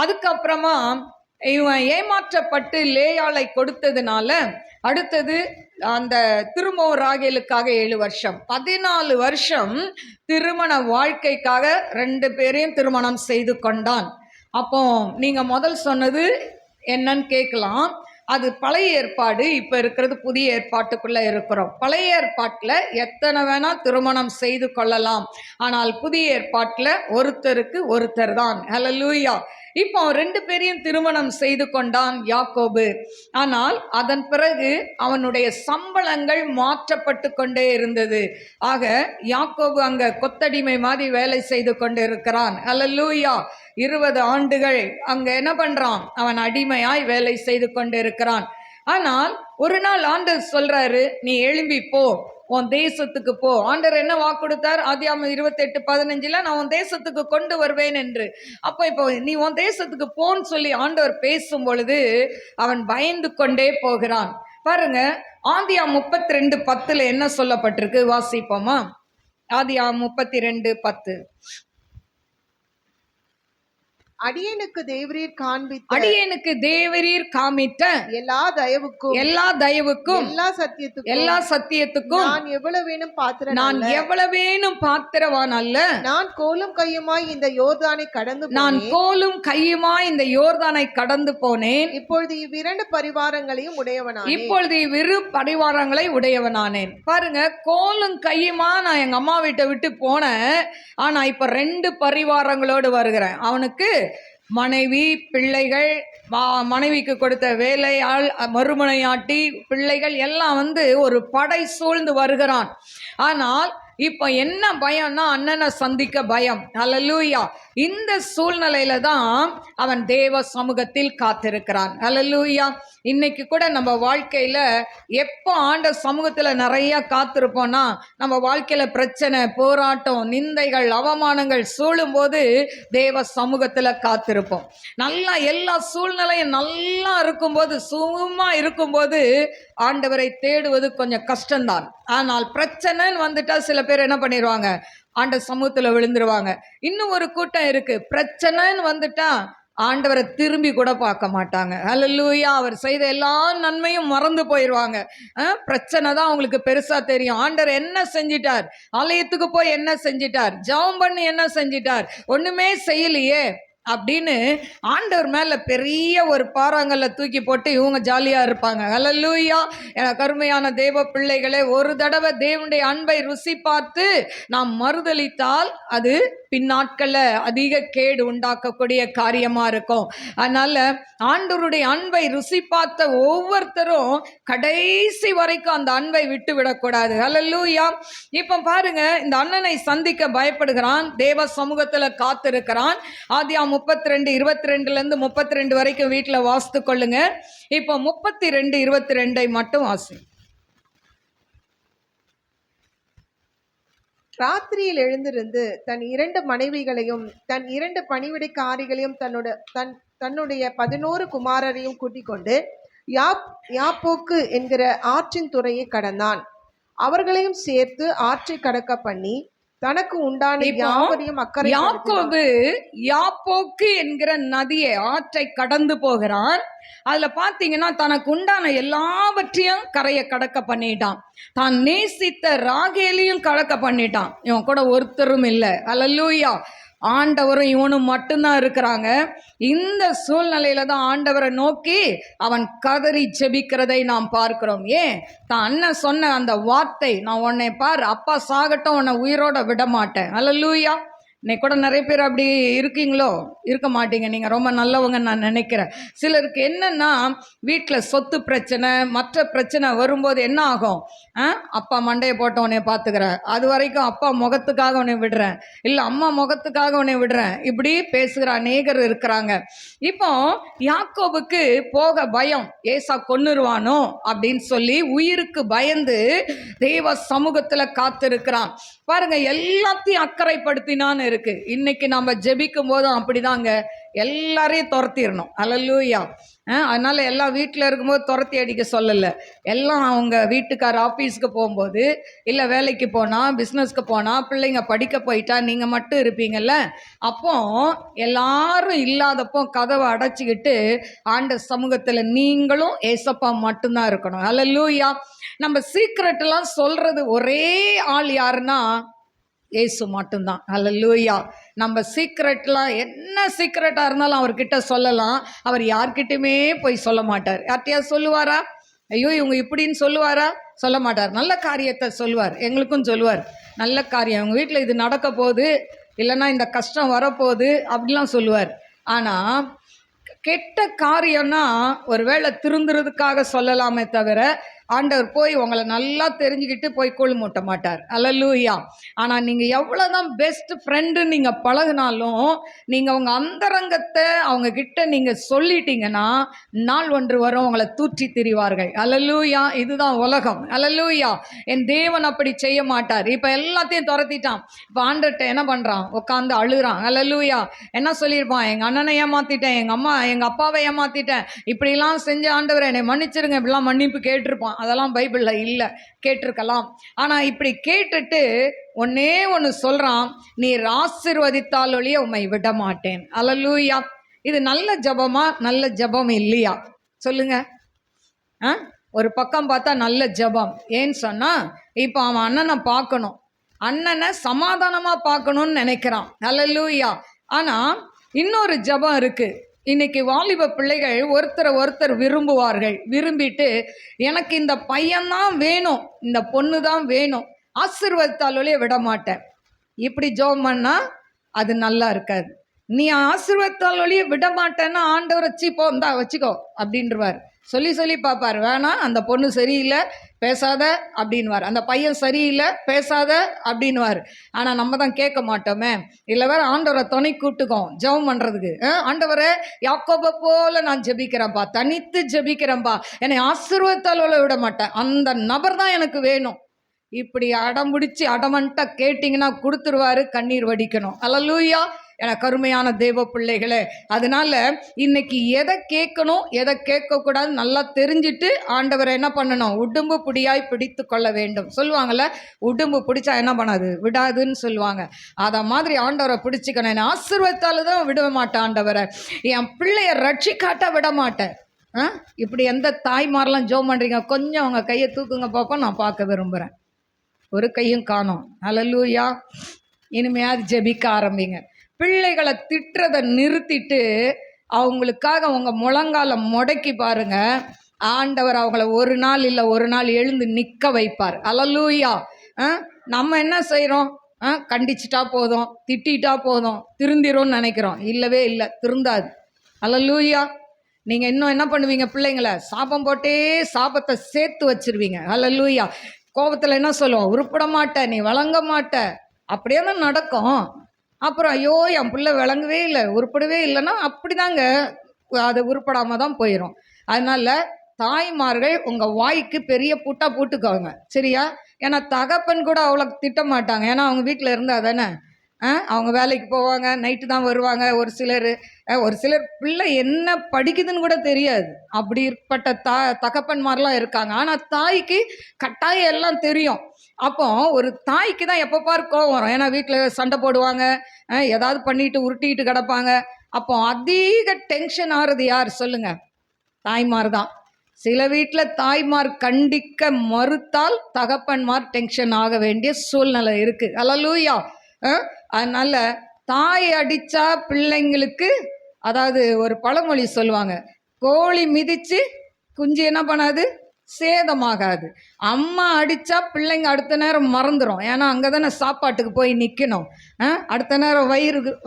அதுக்கப்புறமா இவன் ஏமாற்றப்பட்டு லேயாளை கொடுத்ததுனால அடுத்தது அந்த திரும்பவும் ராகேலுக்காக 7 வருஷம், 14 வருஷம் திருமண வாழ்க்கைக்காக 2 பேரையும் திருமணம் செய்து கொண்டான். அப்போ நீங்க முதல் சொன்னது என்னன்னு கேட்கலாம். அது பழைய ஏற்பாடு, இப்ப இருக்கிறது புதிய ஏற்பாட்டுக்குள்ள இருக்கிறோம். பழைய ஏற்பாட்டுல எத்தனை வேணா திருமணம் செய்து கொள்ளலாம், ஆனால் புதிய ஏற்பாட்டுல ஒருத்தருக்கு ஒருத்தர் தான். ஹல்லேலூயா. இப்போ 2 பேரையும் திருமணம் செய்து கொண்டான் யாக்கோபு. ஆனால் அதன் பிறகு அவனுடைய சம்பளங்கள் மாற்றப்பட்டு கொண்டே இருந்தது. ஆக யாக்கோபு அங்க கொத்தடிமை மாதிரி வேலை செய்து கொண்டு இருக்கிறான். ஹல்லேலூயா. 20 ஆண்டுகள் அங்க என்ன பண்றான்? அவன் அடிமையாய் வேலை செய்து கொண்டு இருக்கிறான். ஆனால் ஒரு நாள் ஆண்டவர் சொல்றாரு, நீ எழும்பி போ, உன் தேசத்துக்கு போ. ஆண்டவர் என்ன வாக்கு கொடுத்தார்? ஆதியாகமம் 28:15 நான் உன் தேசத்துக்கு கொண்டு வருவேன் என்று. இப்போ நீ உன் தேசத்துக்கு போன்னு சொல்லி ஆண்டவர் பேசும் பொழுது அவன் பயந்து கொண்டே போகிறான். பாருங்க, ஆதியாகமம் 32:10 என்ன சொல்லப்பட்டிருக்கு? வாசிப்போமா? ஆதியாகமம் 32:10. அடியேனுக்கு தேவரீர் காண்பித்த எல்லா தயவுக்கும் எல்லா சத்தியத்துக்கும் நான் எவ்வளவேனும் பாத்திரவான் அல்ல. நான் கோலும் கையுமாய் இந்த யோர்தானை கடந்து போனேன். இப்பொழுது இவ்விரு பரிவாரங்களை உடையவனானேன். பாருங்க, கோலும் கையுமா நான் எங்க அம்மா வீட்டை விட்டு போனேன், ஆனா இப்ப 2 பரிவாரங்களோடு வருகிறேன். அவனுக்கு மனைவி, பிள்ளைகள், மனைவிக்கு கொடுத்த வேலையாள், மறுமனையாட்டி, பிள்ளைகள் எல்லாம் ஒரு படை சூழ்ந்து வருகிறான். ஆனால் இப்போ என்ன பயம்னா அண்ணனை சந்திக்க பயம். ஹல்லேலூயா. இந்த சூழ்நிலையில தான் அவன் தேவ சமூகத்தில் காத்திருக்கிறான். ஹல்லேலூயா. இன்னைக்கு கூட நம்ம வாழ்க்கையில எப்போ ஆண்ட சமூகத்துல நிறைய காத்திருப்போம்னா, நம்ம வாழ்க்கையில பிரச்சனை, போராட்டம், நிந்தைகள், அவமானங்கள் சூழும் போது தேவ சமூகத்துல காத்திருப்போம். நல்லா எல்லா சூழ்நிலையும் நல்லா இருக்கும்போது, சுகமா இருக்கும்போது ஆண்டவரை தேடுவது கொஞ்சம் கஷ்டம்தான். ஆனால் பிரச்சனைன்னு வந்துட்டா சில பேர் என்ன பண்ணிடுவாங்க? ஆண்ட சமூகத்துல விழுந்துருவாங்க. இன்னும் ஒரு கூட்டம் இருக்கு, பிரச்சனைன்னு வந்துட்டா ஆண்டவரை திரும்பி கூட பார்க்க மாட்டாங்க. ஹல்லேலூயா. அவர் செய்த எல்லா நன்மையும் மறந்து போயிடுவாங்க. பிரச்சனை தான் அவங்களுக்கு பெருசா தெரியும். ஆண்டவர் என்ன செஞ்சிட்டார்? ஆலயத்துக்கு போய் என்ன செஞ்சிட்டார்? ஜெபம் பண்ணி என்ன செஞ்சிட்டார்? ஒண்ணுமே செய்யலையே அப்படின்னு ஆண்டவர் மேல பெரிய ஒரு பாறாங்கல்ல தூக்கி போட்டு இவங்க ஜாலியா இருப்பாங்க. ஹல்லேலூயா. எனக்கு அருமையான தேவ பிள்ளைகளே, ஒரு தடவை தேவனுடைய அன்பை ருசி பார்த்து நாம் மறுதலித்தால் அது பின்னாட்கள்ல அதிக கேடு உண்டாக்கக்கூடிய காரியமா இருக்கும். அதனால ஆண்டவருடைய அன்பை ருசி பார்த்த ஒவ்வொருத்தரும் கடைசி வரைக்கும் அந்த அன்பை விட்டு விடக்கூடாது. ஹல்லேலூயா. இப்ப பாருங்க, இந்த அண்ணனை சந்திக்க பயப்படுகிறான், தேவ சமூகத்துல காத்திருக்கிறான். ஆதியாகமம் 32:22 32 வரைக்கும் வீட்டுல வாசித்து கொள்ளுங்க. இப்போ 32:22 மட்டும் வாசி. ராத்திரியில் எழுந்திருந்து தன் 2 மனைவிகளையும் தன் 2 பணிவிடைக்காரிகளையும் தன்னுடைய 11 குமாரரையும் கூட்டிக் கொண்டு யாப்போக்கு என்கிற ஆற்றின் துறையை கடந்தான். அவர்களையும் சேர்த்து ஆற்றை கடக்க பண்ணி தனக்கு உண்டான இப்போ யாவரையும் அக்கறை யாக்கோபு யாப்போக்கு என்கிற நதியை ஆற்றை கடந்து போகிறான். அதுல பாத்தீங்கன்னா தனக்கு உண்டான எல்லாவற்றையும் கரையை கடக்க பண்ணிட்டான். தான் நேசித்த ராகேலையும் கடக்க பண்ணிட்டான். இவன் கூட ஒருத்தரும் இல்லை. அல்லேலூயா. ஆண்டவரும் இவனும் மட்டும்தான் இருக்கிறாங்க. இந்த சூழ்நிலையில தான் ஆண்டவரை நோக்கி அவன் கதறி ஜெபிக்கிறதை நாம் பார்க்கிறோம். ஏன்? தான் அண்ணன் சொன்ன அந்த வார்த்தை, நான் உன்னை பார், அப்பா சாகட்டும், உன்னை உயிரோட விட மாட்டேன். அல்லேலூயா. இன்னைக்கு கூட நிறைய பேர் அப்படி இருக்கீங்களோ? இருக்க மாட்டீங்க. நீங்கள் ரொம்ப நல்லவங்க நான் நினைக்கிறேன். சிலருக்கு என்னன்னா, வீட்டில் சொத்து பிரச்சனை, மற்ற பிரச்சனை வரும்போது என்ன ஆகும்? அப்பா மண்டையை போட்ட உன்னை பார்த்துக்கிறேன், அது வரைக்கும் அப்பா முகத்துக்காக உன்னை விடுறேன், இல்லை அம்மா முகத்துக்காக உன்னை விடுறேன், இப்படி பேசுகிற அநேகர் இருக்கிறாங்க. இப்போ யாக்கோபுக்கு போக பயம், ஏசா கொன்னுருவானோ அப்படின்னு சொல்லி உயிருக்கு பயந்து தெய்வ சமூகத்தில் காத்திருக்கிறான். பாருங்க, எல்லாத்தையும் அக்கறைப்படுத்தினான்னு இருக்கு. இன்னைக்கு நம்ம ஜெபிக்கும் போதும் அப்படிதாங்க, எல்லாரையும் துரத்திடணும். அல்லேலூயா. அதனால எல்லாம் வீட்டில் இருக்கும்போது துரத்தி அடிக்க சொல்லலை. எல்லாம் அவங்க வீட்டுக்கார ஆஃபீஸுக்கு போகும்போது, இல்லை வேலைக்கு போனால், பிஸ்னஸ்க்கு போனால், பிள்ளைங்க படிக்க போயிட்டா நீங்கள் மட்டும் இருப்பீங்கள்ல, அப்போ எல்லாரும் இல்லாதப்போ கதவை அடைச்சிக்கிட்டு ஆண்ட சமூகத்தில் நீங்களும் ஏசப்பா மட்டும்தான் இருக்கணும். அல்லேலூயா. நம்ம சீக்ரெட்லாம் சொல்றது ஒரே ஆள் யாருன்னா ஏசு மட்டும்தான். அல்லேலூயா. நம்ம சீக்ரெட்லாம் என்ன சீக்ரெட்டாக இருந்தாலும் அவர்கிட்ட சொல்லலாம். அவர் யார்கிட்டையுமே போய் சொல்ல மாட்டார். யார்கிட்டயா சொல்லுவாரா? ஐயோ இவங்க இப்படின்னு சொல்லுவாரா? சொல்ல மாட்டார். நல்ல காரியத்தை சொல்லுவார். எங்களுக்கும் சொல்லுவார், நல்ல காரியம், உங்கள் வீட்டில் இது நடக்க போகுது, இல்லைன்னா இந்த கஷ்டம் வரப்போகுது அப்படிலாம் சொல்லுவார். ஆனால் கெட்ட காரியம்னா ஒருவேளை திருந்துறதுக்காக சொல்லலாமே தவிர ஆண்டவர் போய் உங்களை நல்லா தெரிஞ்சுக்கிட்டு போய் கூழ் மூட்ட மாட்டார். அல்லேலூயா. ஆனால் நீங்கள் எவ்வளோதான் பெஸ்ட் ஃப்ரெண்டு நீங்கள் பழகினாலும் நீங்கள் உங்கள் அந்தரங்கத்தை அவங்க கிட்ட நீங்கள் சொல்லிட்டீங்கன்னா நாள் ஒன்று வரும் உங்களை தூற்றி திரிவார்கள். அல்லேலூயா. இதுதான் உலகம். அல்லேலூயா. என் தேவன் அப்படி செய்ய மாட்டார். இப்போ எல்லாத்தையும் துரத்திட்டான். இப்போ ஆண்டர்கிட்ட என்ன பண்ணுறான்? உட்காந்து அழுகிறான். அல்லேலூயா. என்ன சொல்லியிருப்பான்? எங்கள் அண்ணனை ஏமாற்றிட்டேன், எங்கள் அப்பாவை ஏமாற்றிட்டேன், இப்படிலாம் செஞ்ச ஆண்டவர் என்னை மன்னிச்சிருங்க, இப்படிலாம் மன்னிப்பு கேட்டிருப்பான். அதெல்லாம் பைபிளில் இல்லை, கேட்டிருக்கலாம். ஆனால் இப்படி கேட்டுட்டு ஒன்னே ஒன்று சொல்கிறான், நீர் ஆசீர்வதித்தால் ஒழிய உம்மை விட மாட்டேன். அல்லேலூயா. இது நல்ல ஜபமா? நல்ல ஜபம் இல்லையா? சொல்லுங்க. ஒரு பக்கம் பார்த்தா நல்ல ஜபம். ஏன்னு சொன்னால், இப்போ அவன் அண்ணனை பார்க்கணும், அண்ணனை சமாதானமாக பார்க்கணும்னு நினைக்கிறான். அல்லேலூயா. ஆனால் இன்னொரு ஜபம் இருக்குது. இன்னைக்கு வாலிப பிள்ளைகள் ஒருத்தர் விரும்புவார்கள். விரும்பிட்டு எனக்கு இந்த பையன்தான் வேணும், இந்த பொண்ணு தான் வேணும், ஆசீர்வதித்தாலே விட மாட்டேன், இப்படி ஜெபம் பண்ணா அது நல்லா இருக்காது. நீ ஆசீர்வதித்தாலே விட மாட்டேன்னா ஆண்டவர் வச்சுப்போ, இந்தா வச்சுக்கோ அப்படின்றவார். சொல்லி பார்ப்பார், வேணாம் அந்த பொண்ணு சரியில்லை பேசாத அப்படின்வார், அந்த பையன் சரியில்லை பேசாத அப்படின்வார். ஆனால் நம்ம தான் கேட்க மாட்டோமே. இல்லை வேற ஆண்டவரை துணை கூட்டுக்கோம் ஜெபம் பண்ணுறதுக்கு. ஆண்டவரை யாக்கோபை போல நான் ஜெபிக்கிறேன்ப்பா, தனித்து ஜெபிக்கிறேன்ப்பா, என்னை ஆசீர்வதித்தால் விட மாட்டேன், அந்த நபர் தான் எனக்கு வேணும். இப்படி அடம் பிடிச்சி அடமன்ட்டா கேட்டிங்கன்னா கொடுத்துருவாரு. கண்ணீர் வடிக்கணும். அல்லேலூயா. என கருமையான தேவ பிள்ளைகளே, அதனால இன்னைக்கு எதை கேட்கணும் எதை கேட்கக்கூடாது நல்லா தெரிஞ்சுட்டு ஆண்டவரை என்ன பண்ணணும்? உடும்பு பிடியாய் பிடித்து கொள்ள வேண்டும். சொல்லுவாங்கள்ல, உடும்பு பிடிச்சா என்ன பண்ணாது? விடாதுன்னு சொல்லுவாங்க. அதை மாதிரி ஆண்டவரை பிடிச்சிக்கணும். என்னை ஆசீர்வதித்தாலும் தான் விட மாட்டேன் ஆண்டவரை, என் பிள்ளைய ரட்சிக்காட்ட விட மாட்டேன். இப்படி எந்த தாய்மாரெலாம் ஜெபம் பண்ணுறீங்க? கொஞ்சம் அவங்க கையை தூக்குங்க பார்ப்போம், நான் பார்க்க விரும்புகிறேன். ஒரு கையும் காணோம். அல்லேலூயா. இனிமையாவது ஜெபிக்க ஆரம்பிங்க. பிள்ளைகளை திட்டுறதை நிறுத்திட்டு அவங்களுக்காக அவங்க முழங்கால முடக்கி பாருங்க, ஆண்டவர் அவங்கள ஒரு நாள் இல்லை ஒரு நாள் எழுந்து நிற்க வைப்பார். அல்லேலூயா. நம்ம என்ன செய்கிறோம்? கண்டிச்சிட்டா போதும், திட்டா போதும், திருந்திரோன்னு நினைக்கிறோம். இல்லவே இல்லை, திருந்தாது. அல்லேலூயா. நீங்கள் இன்னும் என்ன பண்ணுவீங்க? பிள்ளைங்களை சாபம் போட்டே சாபத்தை சேர்த்து வச்சிருவீங்க. அல்லேலூயா. கோபத்தில் என்ன சொல்லுவோம்? உருப்பட மாட்ட, நீ வழங்க மாட்ட, அப்படியே தான் நடக்கும். அப்புறம் ஐயோ என் பிள்ளை விளங்கவே இல்லை, உருப்படவே இல்லைன்னா அப்படி தாங்க அது உருப்படாமல் தான் போயிடும். அதனால் தாய்மார்கள் உங்கள் வாய்க்கு பெரிய பூட்டா போட்டுக்கோங்க, சரியா? ஏன்னா தகப்பன் கூட அவ்வளோ திட்ட மாட்டாங்க, ஏன்னா அவங்க வீட்டில் இருந்தால் தானே. அவங்க வேலைக்கு போவாங்க, நைட்டு தான் வருவாங்க. ஒரு சிலர் பிள்ளை என்ன படிக்குதுன்னு கூட தெரியாது. அப்படிப்பட்ட தகப்பன்மாரெலாம் இருக்காங்க. ஆனால் தாய்க்கு கட்டாயம் எல்லாம் தெரியும். அப்போ ஒரு தாய்க்கு தான் எப்போ பாரு கோவம் வரும். ஏன்னா வீட்டில் சண்டை போடுவாங்க, ஏதாவது பண்ணிட்டு உருட்டிக்கிட்டு கிடப்பாங்க. அப்போ அதிக டென்ஷன் ஆகிறது யார் சொல்லுங்க? தாய்மார் தான். சில வீட்டில் தாய்மார் கண்டிக்க மறுத்தால் தகப்பன்மார் டென்ஷன் ஆக வேண்டிய சூழ்நிலை இருக்குது. அல்லேலூயா. அதனால தாய் அடித்தா பிள்ளைங்களுக்கு, அதாவது ஒரு பழமொழி சொல்லுவாங்க, கோழி மிதித்து குஞ்சு என்ன பண்ணாது, சேதமாகாது. அம்மா அடித்தா பிள்ளைங்க அடுத்த நேரம் மறந்துடும். ஏன்னா அங்கே தானே சாப்பாட்டுக்கு போய் நிற்கணும். அடுத்த நேரம்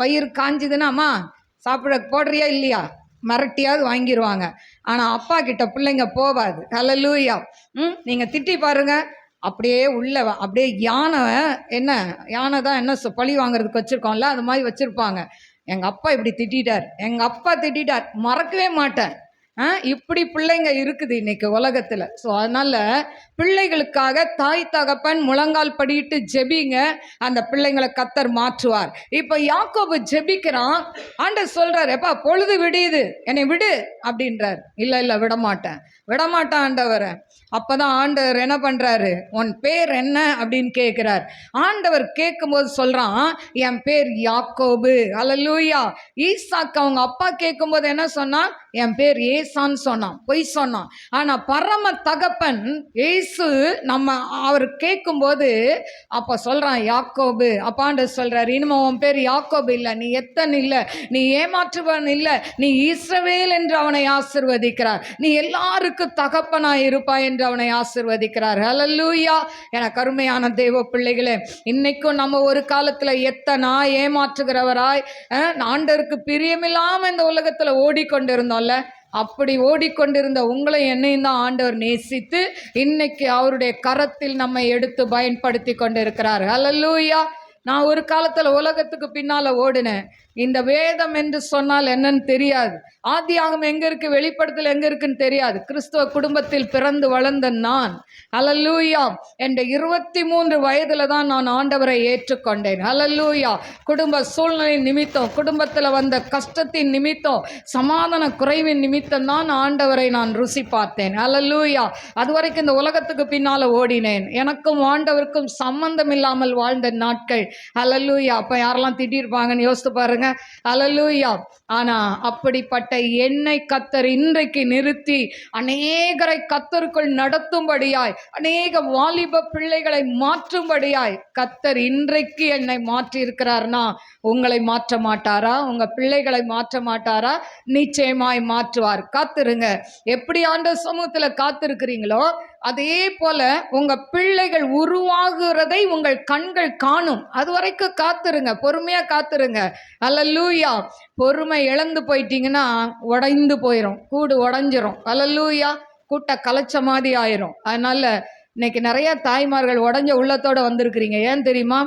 வயிறு காஞ்சுதுன்னா, அம்மா சாப்பிட போடுறியா இல்லையா, மிரட்டியாவது வாங்கிடுவாங்க. ஆனால் அப்பா கிட்ட பிள்ளைங்க போகாது. ஹல்லேலூயா. நீங்கள் திட்டி பாருங்க, அப்படியே அப்படியே யானை தான் என்ன பழி வாங்குறதுக்கு வச்சுருக்கோம்ல, அது மாதிரி வச்சுருப்பாங்க. எங்கள் அப்பா இப்படி திட்டார், எங்கள் அப்பா திட்டார், மறக்கவே மாட்டேன். இப்படி பிள்ளைங்க இருக்குது இன்னைக்கு உலகத்தில். ஸோ அதனால் பிள்ளைகளுக்காக தாய் தகப்பன் முழங்கால் படிட்டு ஜெபிங்க, அந்த பிள்ளைங்களை கர்த்தர் மாற்றுவார். இப்போ யாக்கோபு ஜெபிக்கிறான். ஆண்டவர் சொல்கிறார், எப்பா பொழுது விடியுது, என்னை விடு அப்படின்றார். இல்லை விடமாட்டேன் ஆண்டவரை. அப்போ தான் ஆண்டவர் என்ன பண்ணுறாரு, உன் பேர் என்ன அப்படின்னு கேட்குறார். ஆண்டவர் கேட்கும்போது சொல்கிறான், என் பேர் யாக்கோபு. அல்லேலூயா. ஈசாக்கு அவங்க அப்பா கேட்கும்போது என்ன சொன்னான், என் பேர் ஏசான்னு சொன்னான், பொய் சொன்னான். ஆனால் பரம தகப்பன் ஏசு அவர் கேட்கும்போது அப்போ சொல்கிறான் யாக்கோபு. அப்பாண்டு சொல்கிறார், இனிமே உன் பேர் யாக்கோபு இல்லை, நீ எத்தன் இல்லை, நீ ஏமாற்றுவன் இல்லை, நீ இஸ்ரவேல் என்று அவனை ஆசிர்வதிக்கிறார். நீ எல்லாருக்கும் தகப்பனாய் இருப்பாய் என்று அவனை ஆசிர்வதிக்கிறார். ஹல்லேலூயா. எனக்கு அருமையான தேவ பிள்ளைகளே, இன்னைக்கும் நம்ம ஒரு காலத்தில் எத்தனா ஏமாற்றுகிறவராய் ஆண்டவருக்கு பிரியமில்லாமல் இந்த உலகத்தில் ஓடிக்கொண்டிருந்தோம்ல, அப்படி ஓடிக்கொண்டிருந்த உங்களை என்னையும் தான் ஆண்டவர் நேசித்து இன்னைக்கு அவருடைய கரத்தில் நம்மை எடுத்து பயன்படுத்தி கொண்டிருக்கிறார். ஹல்லேலூயா. நான் ஒரு காலத்தில் உலகத்துக்கு பின்னால் ஓடினேன். இந்த வேதம் என்று சொன்னால் என்னன்னு தெரியாது, ஆதியாகமம் எங்கே இருக்குது, வெளிப்படுத்தல் எங்கே இருக்குன்னு தெரியாது. கிறிஸ்துவ குடும்பத்தில் பிறந்து வளர்ந்த நான், ஹல்லேலூயா, என் 23 வயதில் தான் நான் ஆண்டவரை ஏற்றுக்கொண்டேன். ஹல்லேலூயா. குடும்ப சூழ்நிலை நிமித்தம், குடும்பத்தில் வந்த கஷ்டத்தின் நிமித்தம், சமாதான குறைவின் நிமித்தம் தான் ஆண்டவரை நான் ருசி பார்த்தேன். ஹல்லேலூயா. அது வரைக்கும் இந்த உலகத்துக்கு பின்னால் ஓடினேன். எனக்கும் ஆண்டவருக்கும் சம்பந்தம் இல்லாமல் வாழ்ந்த நாட்கள். ஹல்லேலூயா. அப்போ யாரெல்லாம் திட்டிருப்பாங்கன்னு யோசித்து பாருங்க. ஹல்லேலூயா. ஆனா அப்படிப்பட்ட என்னை கர்த்தர் இன்றைக்கு நிறுத்தி அநேகரை கர்த்தருக்குள் நடத்தும்படியாய், அநேக வாலிப பிள்ளைகளை மாற்றும்படியாய் கர்த்தர் இன்றைக்கு என்னை மாற்றி இருக்கிறார்னா, உங்களை மாற்ற மாட்டாரா? உங்க பிள்ளைகளை மாற்ற மாட்டாரா? நிச்சயமாய் மாற்றுவார். காத்திருங்க. எப்படி ஆண்டவர் சமூகத்தில் காத்திருக்கிறீங்களோ அதே போல உங்க பிள்ளைகள் உருவாகுறதை உங்கள் கண்கள் காணும். அது வரைக்கும் காத்துருங்க, பொறுமையா காத்துருங்க. அல்லேலூயா. பொறுமை இழந்து போயிட்டீங்கன்னா உடைந்து போயிடும், கூடு உடஞ்சிரும். அல்லேலூயா. கூட்ட கலைச்ச மாதிரி ஆயிரும். அதனால இன்னைக்கு நிறைய தாய்மார்கள் உடஞ்ச உள்ளத்தோடு வந்திருக்கிறீங்க. ஏன் தெரியுமா?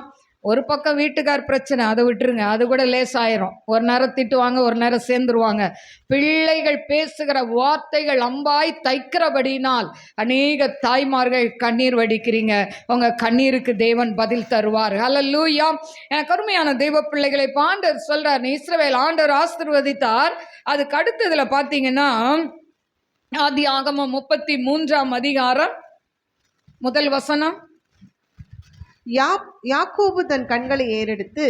ஒரு பக்கம் வீட்டுக்கார் பிரச்சனை, அதை விட்டுருங்க, அது கூட லேசாயிரும். ஒரு நேரம் திட்டுவாங்க, ஒரு நேரம் சேர்ந்துருவாங்க. பிள்ளைகள் பேசுகிற வார்த்தைகள் அம்பாய் தைக்கிறபடினால் அநேக தாய்மார்கள் கண்ணீர் வடிக்கிறீங்க. உங்கள் கண்ணீருக்கு தேவன் பதில் தருவார். ஹல்லேலூயா. எனக்கு அருமையான தெய்வ பிள்ளைகளை ஆண்டவர் சொல்கிறார், இஸ்ரவேல் ஆண்டவர் ஆசீர்வதித்தார். அதுக்கு அடுத்ததில் பார்த்தீங்கன்னா ஆதியாகமம் 33ஆம் அதிகாரம் 1 வசனம். யாக்கோபு தன் கண்களை ஏறெடுத்து,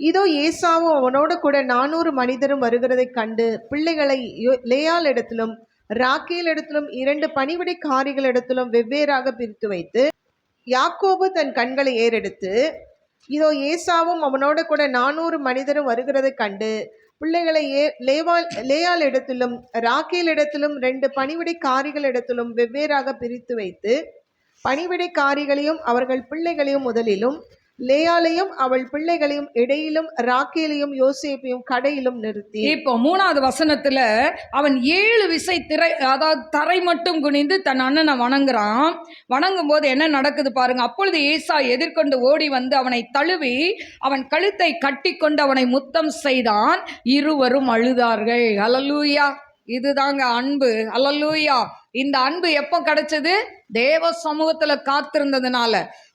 இதோ ஏசாவும் அவனோடு கூட 400 மனிதரும் வருகிறதைக் கண்டு பிள்ளைகளை லேயாள் இடத்திலும் ராக்கேல் இடத்திலும் 2 பணிவிடைக்காரிகளிடத்திலும் வெவ்வேறாக பிரித்து வைத்து, யாக்கோபு தன் கண்களை ஏறெடுத்து, இதோ ஏசாவும் அவனோடு கூட 400 மனிதரும் வருகிறதைக் கண்டு பிள்ளைகளை லேயாள் இடத்திலும் ராக்கேல் இடத்திலும் 2 பணிவிடைக்காரிகளிடத்திலும் வெவ்வேறாக பிரித்து வைத்து, பணிவிடைக்காரிகளையும் அவர்கள் பிள்ளைகளையும் முதலிலும், லேயாளையும் அவள் பிள்ளைகளையும் இடையிலும், ராக்கேலையும் யோசேப்பையும் கடையிலும் நிறுத்தி. இப்போ 3வது வசனத்துல அவன் 7 விசை அதாவது தரை மட்டும் குனிந்து தன் அண்ணனை வணங்குறான். வணங்கும் போது என்ன நடக்குது பாருங்க. அப்பொழுது ஏசா எதிர்கொண்டு ஓடி வந்து அவனை தழுவி அவன் கழுத்தை கட்டி கொண்டு அவனை முத்தம் செய்தான். இருவரும் அழுதார்கள். அல்லேலூயா. இதுதாங்க அன்பு. அல்லேலூயா. இந்த அன்பு எப்போ கிடைச்சது? தேவ சமூகத்துல காத்திருந்ததுனால.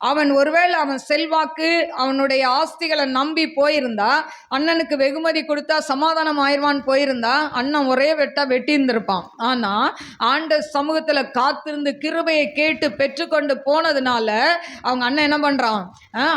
அவன் ஒருவேளை அவன் செல்வாக்கு அவனுடைய ஆஸ்திகளை நம்பி போயிருந்தா, அண்ணனுக்கு வெகுமதி கொடுத்தா சமாதானம் ஆயிடுவான்னு போயிருந்தா அண்ணன் ஒரே வெட்டி இருந்திருப்பான். ஆனா ஆண்டவர் சமூகத்துல காத்திருந்து கிருபையை கேட்டு பெற்றுக்கொண்டு போனதுனால அவங்க அண்ணன் என்ன பண்றான்?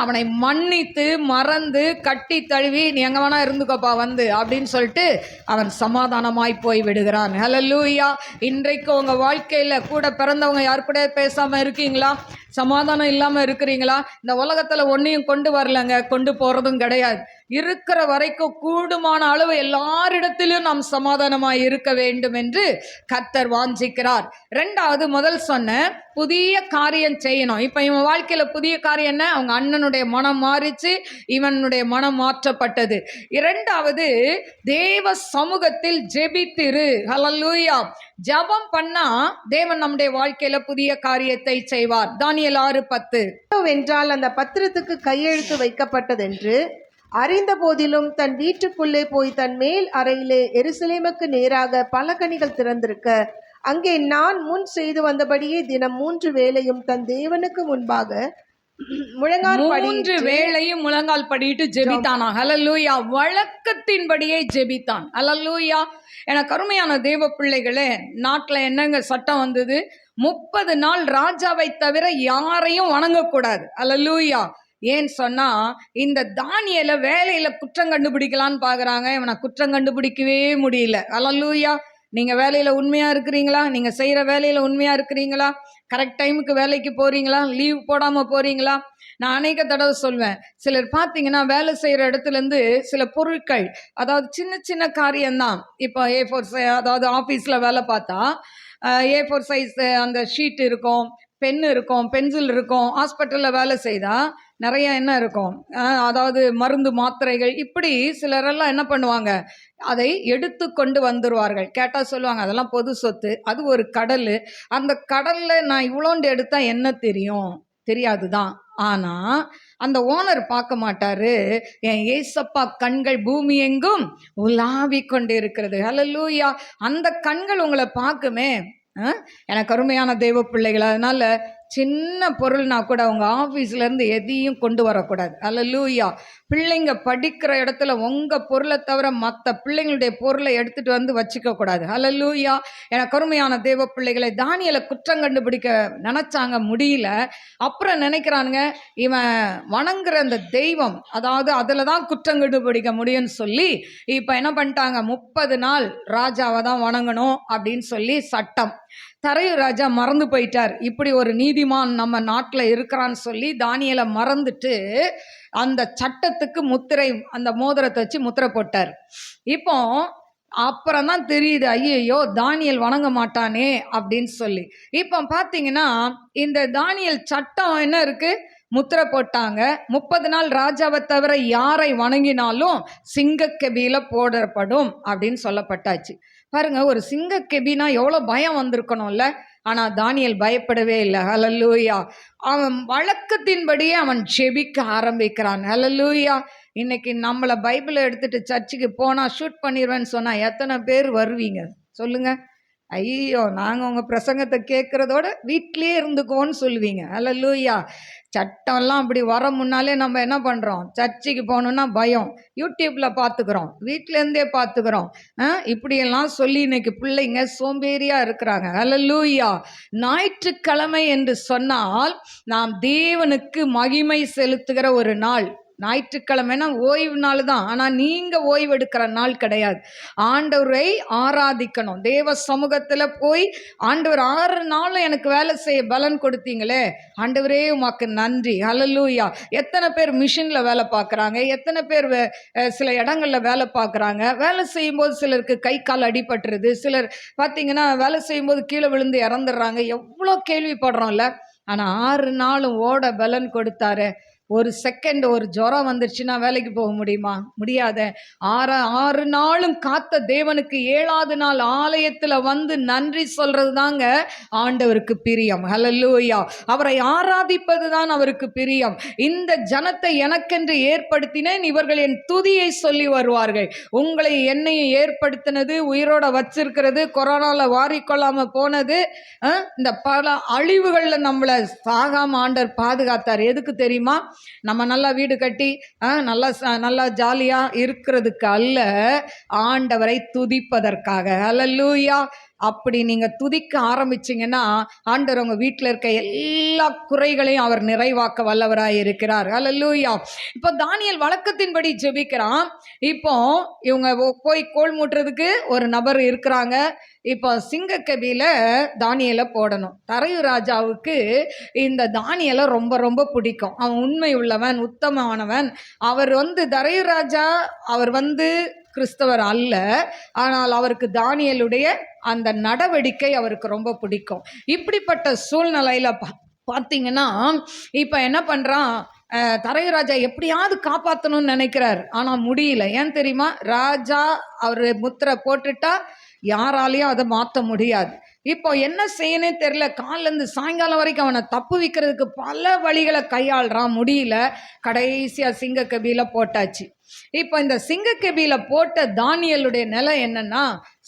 அவனை மன்னித்து மறந்து கட்டி தழுவி நீ எங்க வேணா இருந்துக்கோப்பா வந்து அப்படின்னு சொல்லிட்டு அவன் சமாதானமாய் போய் விடுகிறான். ஹல்லேலூயா. இன்றைக்கு உங்க வாழ்க்கையில கூட பிறந்தவங்க யார் கூட பேசாம இருக்கீங்களா? சமாதானம் இல்லாம இருக்கிறீங்களா? இந்த உலகத்துல ஒன்னையும் கொண்டு வரலங்க, கொண்டு போறதும் கிடையாது. இருக்கிற வரைக்கும் கூடுமான அளவு எல்லாரிடத்திலும் நாம் சமாதானமாய் இருக்க வேண்டும் என்று கர்த்தர் வாஞ்சிக்கிறார். ரெண்டாவது, முதல் சொன்ன புதிய காரியம் செய்யணும். இப்ப இவன் வாழ்க்கையில புதிய காரியம் என்ன? அவங்க அண்ணனுடைய மனம் மாறிச்சு, இவனுடைய மனம் மாற்றப்பட்டது. இரண்டாவது, தேவ சமூகத்தில் ஜெபித்திரு. ஹல்லேலூயா. ஜெபம் பண்ணா தேவன் நம்முடைய வாழ்க்கையில புதிய காரியத்தை செய்வார். தானியேல் 6:10 என்றால் அந்த பத்திரத்துக்கு கையெழுத்து வைக்கப்பட்டதென்று அறிந்த போதிலும் தன் வீட்டுக்குள்ளே போய் தன் மேல் அறையிலே எருசலேமுக்கு நேராக பலகணிகள் திறந்திருக்க அங்கே நான் முன் செய்து வந்தபடியே தினம் 3 வேளையும் தன் தேவனுக்கு முன்பாக முழங்கால் 3 வேளையும் முழங்கால் படிட்டு ஜெபித்தானா. ஹல்லேலூயா. வழக்கத்தின்படியே ஜெபித்தான். ஹல்லேலூயா. எனக்கு அருமையான தேவ பிள்ளைகளே, நாட்டில் என்னங்க சட்டம் வந்தது? 30 நாள் ராஜாவை தவிர யாரையும் வணங்கக்கூடாது. ஹல்லேலூயா. ஏன்னு சொன்னா இந்த தானியேல வேலையில குற்றம் கண்டுபிடிக்கலான்னு பாக்குறாங்க. இவனை குற்றம் கண்டுபிடிக்கவே முடியல. ஹல்லேலூயா. நீங்க வேலையில உண்மையா இருக்கிறீங்களா? நீங்க செய்யற வேலையில உண்மையா இருக்கிறீங்களா? கரெக்ட் டைமுக்கு வேலைக்கு போறீங்களா? லீவ் போடாம போறீங்களா? நான் அநேக தடவை சொல்வேன், சிலர் பார்த்தீங்கன்னா வேலை செய்கிற இடத்துலேருந்து சில பொருட்கள், அதாவது சின்ன சின்ன காரியம்தான். இப்போ A4 அதாவது ஆஃபீஸில் வேலை பார்த்தா A4 சைஸ் அந்த ஷீட் இருக்கும், பென் இருக்கும், பென்சில் இருக்கும். ஹாஸ்பிட்டலில் வேலை செய்தால் நிறைய என்ன இருக்கும், அதாவது மருந்து மாத்திரைகள், இப்படி சிலரெல்லாம் என்ன பண்ணுவாங்க, அதை எடுத்து கொண்டு வந்துடுவார்கள். கேட்டால் சொல்லுவாங்க அதெல்லாம் பொது சொத்து, அது ஒரு கடல், அந்த கடலில் நான் இவ்வளோண்டு எடுத்தால் என்ன தெரியும், தெரியாது தான். ஆனால் அந்த ஓனர் பார்க்க மாட்டாரு, என் ஏசப்பா கண்கள் பூமி எங்கும் உலாவி கொண்டு இருக்கிறது. ஹல்லேலூயா. அந்த கண்கள் உங்களை பார்க்குமே. எனக்கு அருமையான தெய்வ பிள்ளைகள், அதனால சின்ன பொருள்னா கூட உங்கள் ஆஃபீஸ்லேருந்து எதையும் கொண்டு வரக்கூடாது. ஹல்லேலூயா. பிள்ளைங்க படிக்கிற இடத்துல உங்கள் பொருளை தவிர மற்ற பிள்ளைங்களுடைய பொருளை எடுத்துகிட்டு வந்து வச்சுக்க கூடாது. ஹல்லேலூயா. எனக்கு அருமையான தேவ பிள்ளைகளை, தானியேலை குற்றம் கண்டுபிடிக்க நினச்சாங்க, முடியல. அப்புறம் நினைக்கிறானுங்க இவன் வணங்குற அந்த தெய்வம், அதாவது அதில் தான் குற்றம் கண்டுபிடிக்க முடியும்னு சொல்லி இப்போ என்ன பண்ணிட்டாங்க, 30 நாள் ராஜாவை தான் வணங்கணும் அப்படின்னு சொல்லி சட்டம். தரையூர் ராஜா மறந்து போயிட்டார், இப்படி ஒரு நீதிமான் நம்ம நாட்டில் இருக்கிறான்னு சொல்லி தானியேலை மறந்துட்டு அந்த சட்டத்துக்கு முத்திரை, அந்த மோதிரத்தை வச்சு முத்திரை போட்டார். இப்போ அப்புறம் தான் தெரியுது, ஐயோ தானியேல் வணங்க மாட்டானே அப்படின்னு சொல்லி. இப்போ பார்த்தீங்கன்னா இந்த தானியேல் சட்டம் என்ன இருக்கு, முத்திரை போட்டாங்க. 30 நாள் ராஜாவை தவிர யாரை வணங்கினாலும் சிங்கக்கெபியில போடப்படும் அப்படின்னு சொல்லப்பட்டாச்சு. பாருங்க, ஒரு சிங்கக்கெபினா எவ்வளோ பயம் வந்திருக்கணும்ல. ஆனால் தானியேல் பயப்படவே இல்லை. ஹல்லேலூயா. அவன் வழக்கத்தின்படியே அவன் ஜெபிக்க ஆரம்பிக்கிறான். ஹல்லேலூயா. இன்னைக்கு நம்மளை பைபிளை எடுத்துட்டு சர்ச்சுக்கு போனால் ஷூட் பண்ணிடுவேன்னு சொன்னால் எத்தனை பேர் வருவீங்க சொல்லுங்க? ஐயோ, நாங்கள் உங்கள் பிரசங்கத்தை கேட்குறதோட வீட்டிலே இருந்துக்கோன்னு சொல்லுவீங்க. ஹல்லேலூயா. சட்டம்லாம் அப்படி வர முன்னாலே நம்ம என்ன பண்ணுறோம், சர்ச்சுக்கு போகணுன்னா பயம், யூடியூப்பில் பார்த்துக்கிறோம், வீட்டிலேருந்தே பார்த்துக்கிறோம். இப்படியெல்லாம் சொல்லி இன்னைக்கு பிள்ளைங்க சோம்பேறியாக இருக்கிறாங்க. ஹல்லேலூயா. ஞாயிற்றுக்கிழமை என்று சொன்னால் நாம் தேவனுக்கு மகிமை செலுத்துகிற ஒரு நாள். ஞாயிற்றுக்கிழமைனா ஓய்வு நாள் தான், ஆனால் நீங்கள் ஓய்வு எடுக்கிற நாள் கிடையாது. ஆண்டவரை ஆராதிக்கணும். தேவ சமூகத்தில் போய் ஆண்டவர் 6 நாளும் எனக்கு வேலை செய்ய பலன் கொடுத்தீங்களே, ஆண்டவரே உமக்கு நன்றி. ஹல்லேலூயா. எத்தனை பேர் மிஷினில் வேலை பார்க்குறாங்க, எத்தனை பேர் சில இடங்களில் வேலை பார்க்குறாங்க. வேலை செய்யும்போது சிலருக்கு கை கால் அடிபட்டுருது, சிலர் பார்த்தீங்கன்னா வேலை செய்யும்போது கீழே விழுந்து இறந்துடுறாங்க. எவ்வளோ கேள்விப்படுறோம்ல. ஆனால் 6 நாளும் ஓட பலன் கொடுத்தாரு. ஒரு செகண்ட் ஒரு ஜுரம் வந்துருச்சுன்னா வேலைக்கு போக முடியுமா? முடியாத. 6 நாளும் காத்த தேவனுக்கு 7வது நாள் ஆலயத்தில் வந்து நன்றி சொல்றது தாங்க ஆண்டவருக்கு பிரியம். ஹல்லேலூயா. அவரை ஆராதிப்பது தான் அவருக்கு பிரியம். இந்த ஜனத்தை எனக்கென்று ஏற்படுத்தினேன், இவர்கள் என் துதியை சொல்லி வருவார்கள். உங்களை என்னையும் ஏற்படுத்தினது, உயிரோட வச்சிருக்கிறது, கொரோனால வாரிக்கொள்ளாம போனது, இந்த பல அழிவுகளில் நம்மளை சாகாம ஆண்டவர் பாதுகாத்தார். எதுக்கு தெரியுமா? நம்ம நல்லா வீடு கட்டி நல்லா ஜாலியாக இருக்கிறதுக்கு அல்ல, ஆண்டவரை துதிப்பதற்காக. ஹல்லேலூயா. அப்படி நீங்கள் துதிக்க ஆரம்பிச்சிங்கன்னா ஆண்டவர் உங்கள் வீட்டில் இருக்க எல்லா குறைகளையும் அவர் நிறைவாக்க வல்லவராக இருக்கிறார். ஹல்லேலூயா. இப்போ தானியேல் வழக்கத்தின்படி ஜெபிக்கிறான். இப்போ இவங்க போய் கோல் மூட்டுறதுக்கு ஒரு நபர் இருக்கிறாங்க. இப்போ சிங்கக்கபில தானியேலை போடணும். தரையு ராஜாவுக்கு இந்த தானியேலை ரொம்ப ரொம்ப பிடிக்கும். அவன் உண்மை உள்ளவன், உத்தமமானவன். அவர் தரையு ராஜா அவர் கிறிஸ்தவர் அல்ல, ஆனால் அவருக்கு தானியேலுடைய அந்த நடவடிக்கை அவருக்கு ரொம்ப பிடிக்கும். இப்படிப்பட்ட சூழ்நிலையில் பார்த்தீங்கன்னா இப்போ என்ன பண்ணுறான், தரையு ராஜா எப்படியாவது காப்பாற்றணும்னு நினைக்கிறார். ஆனால் முடியல. ஏன் தெரியுமா? ராஜா அவர் முத்திரை போட்டுட்டா யாராலையும் அதை மாற்ற முடியாது. இப்போ என்ன செய்யணும் தெரியல. காலிலேருந்து சாயங்காலம் வரைக்கும் அவனை தப்பு வைக்கிறதுக்கு பல வழிகளை கையாளுறான். முடியல. கடைசியாக சிங்கக்கபில போட்டாச்சு. இப்போ இந்த சிங்கக்கபில போட்ட தானியேலுடைய நிலை என்னன்னா,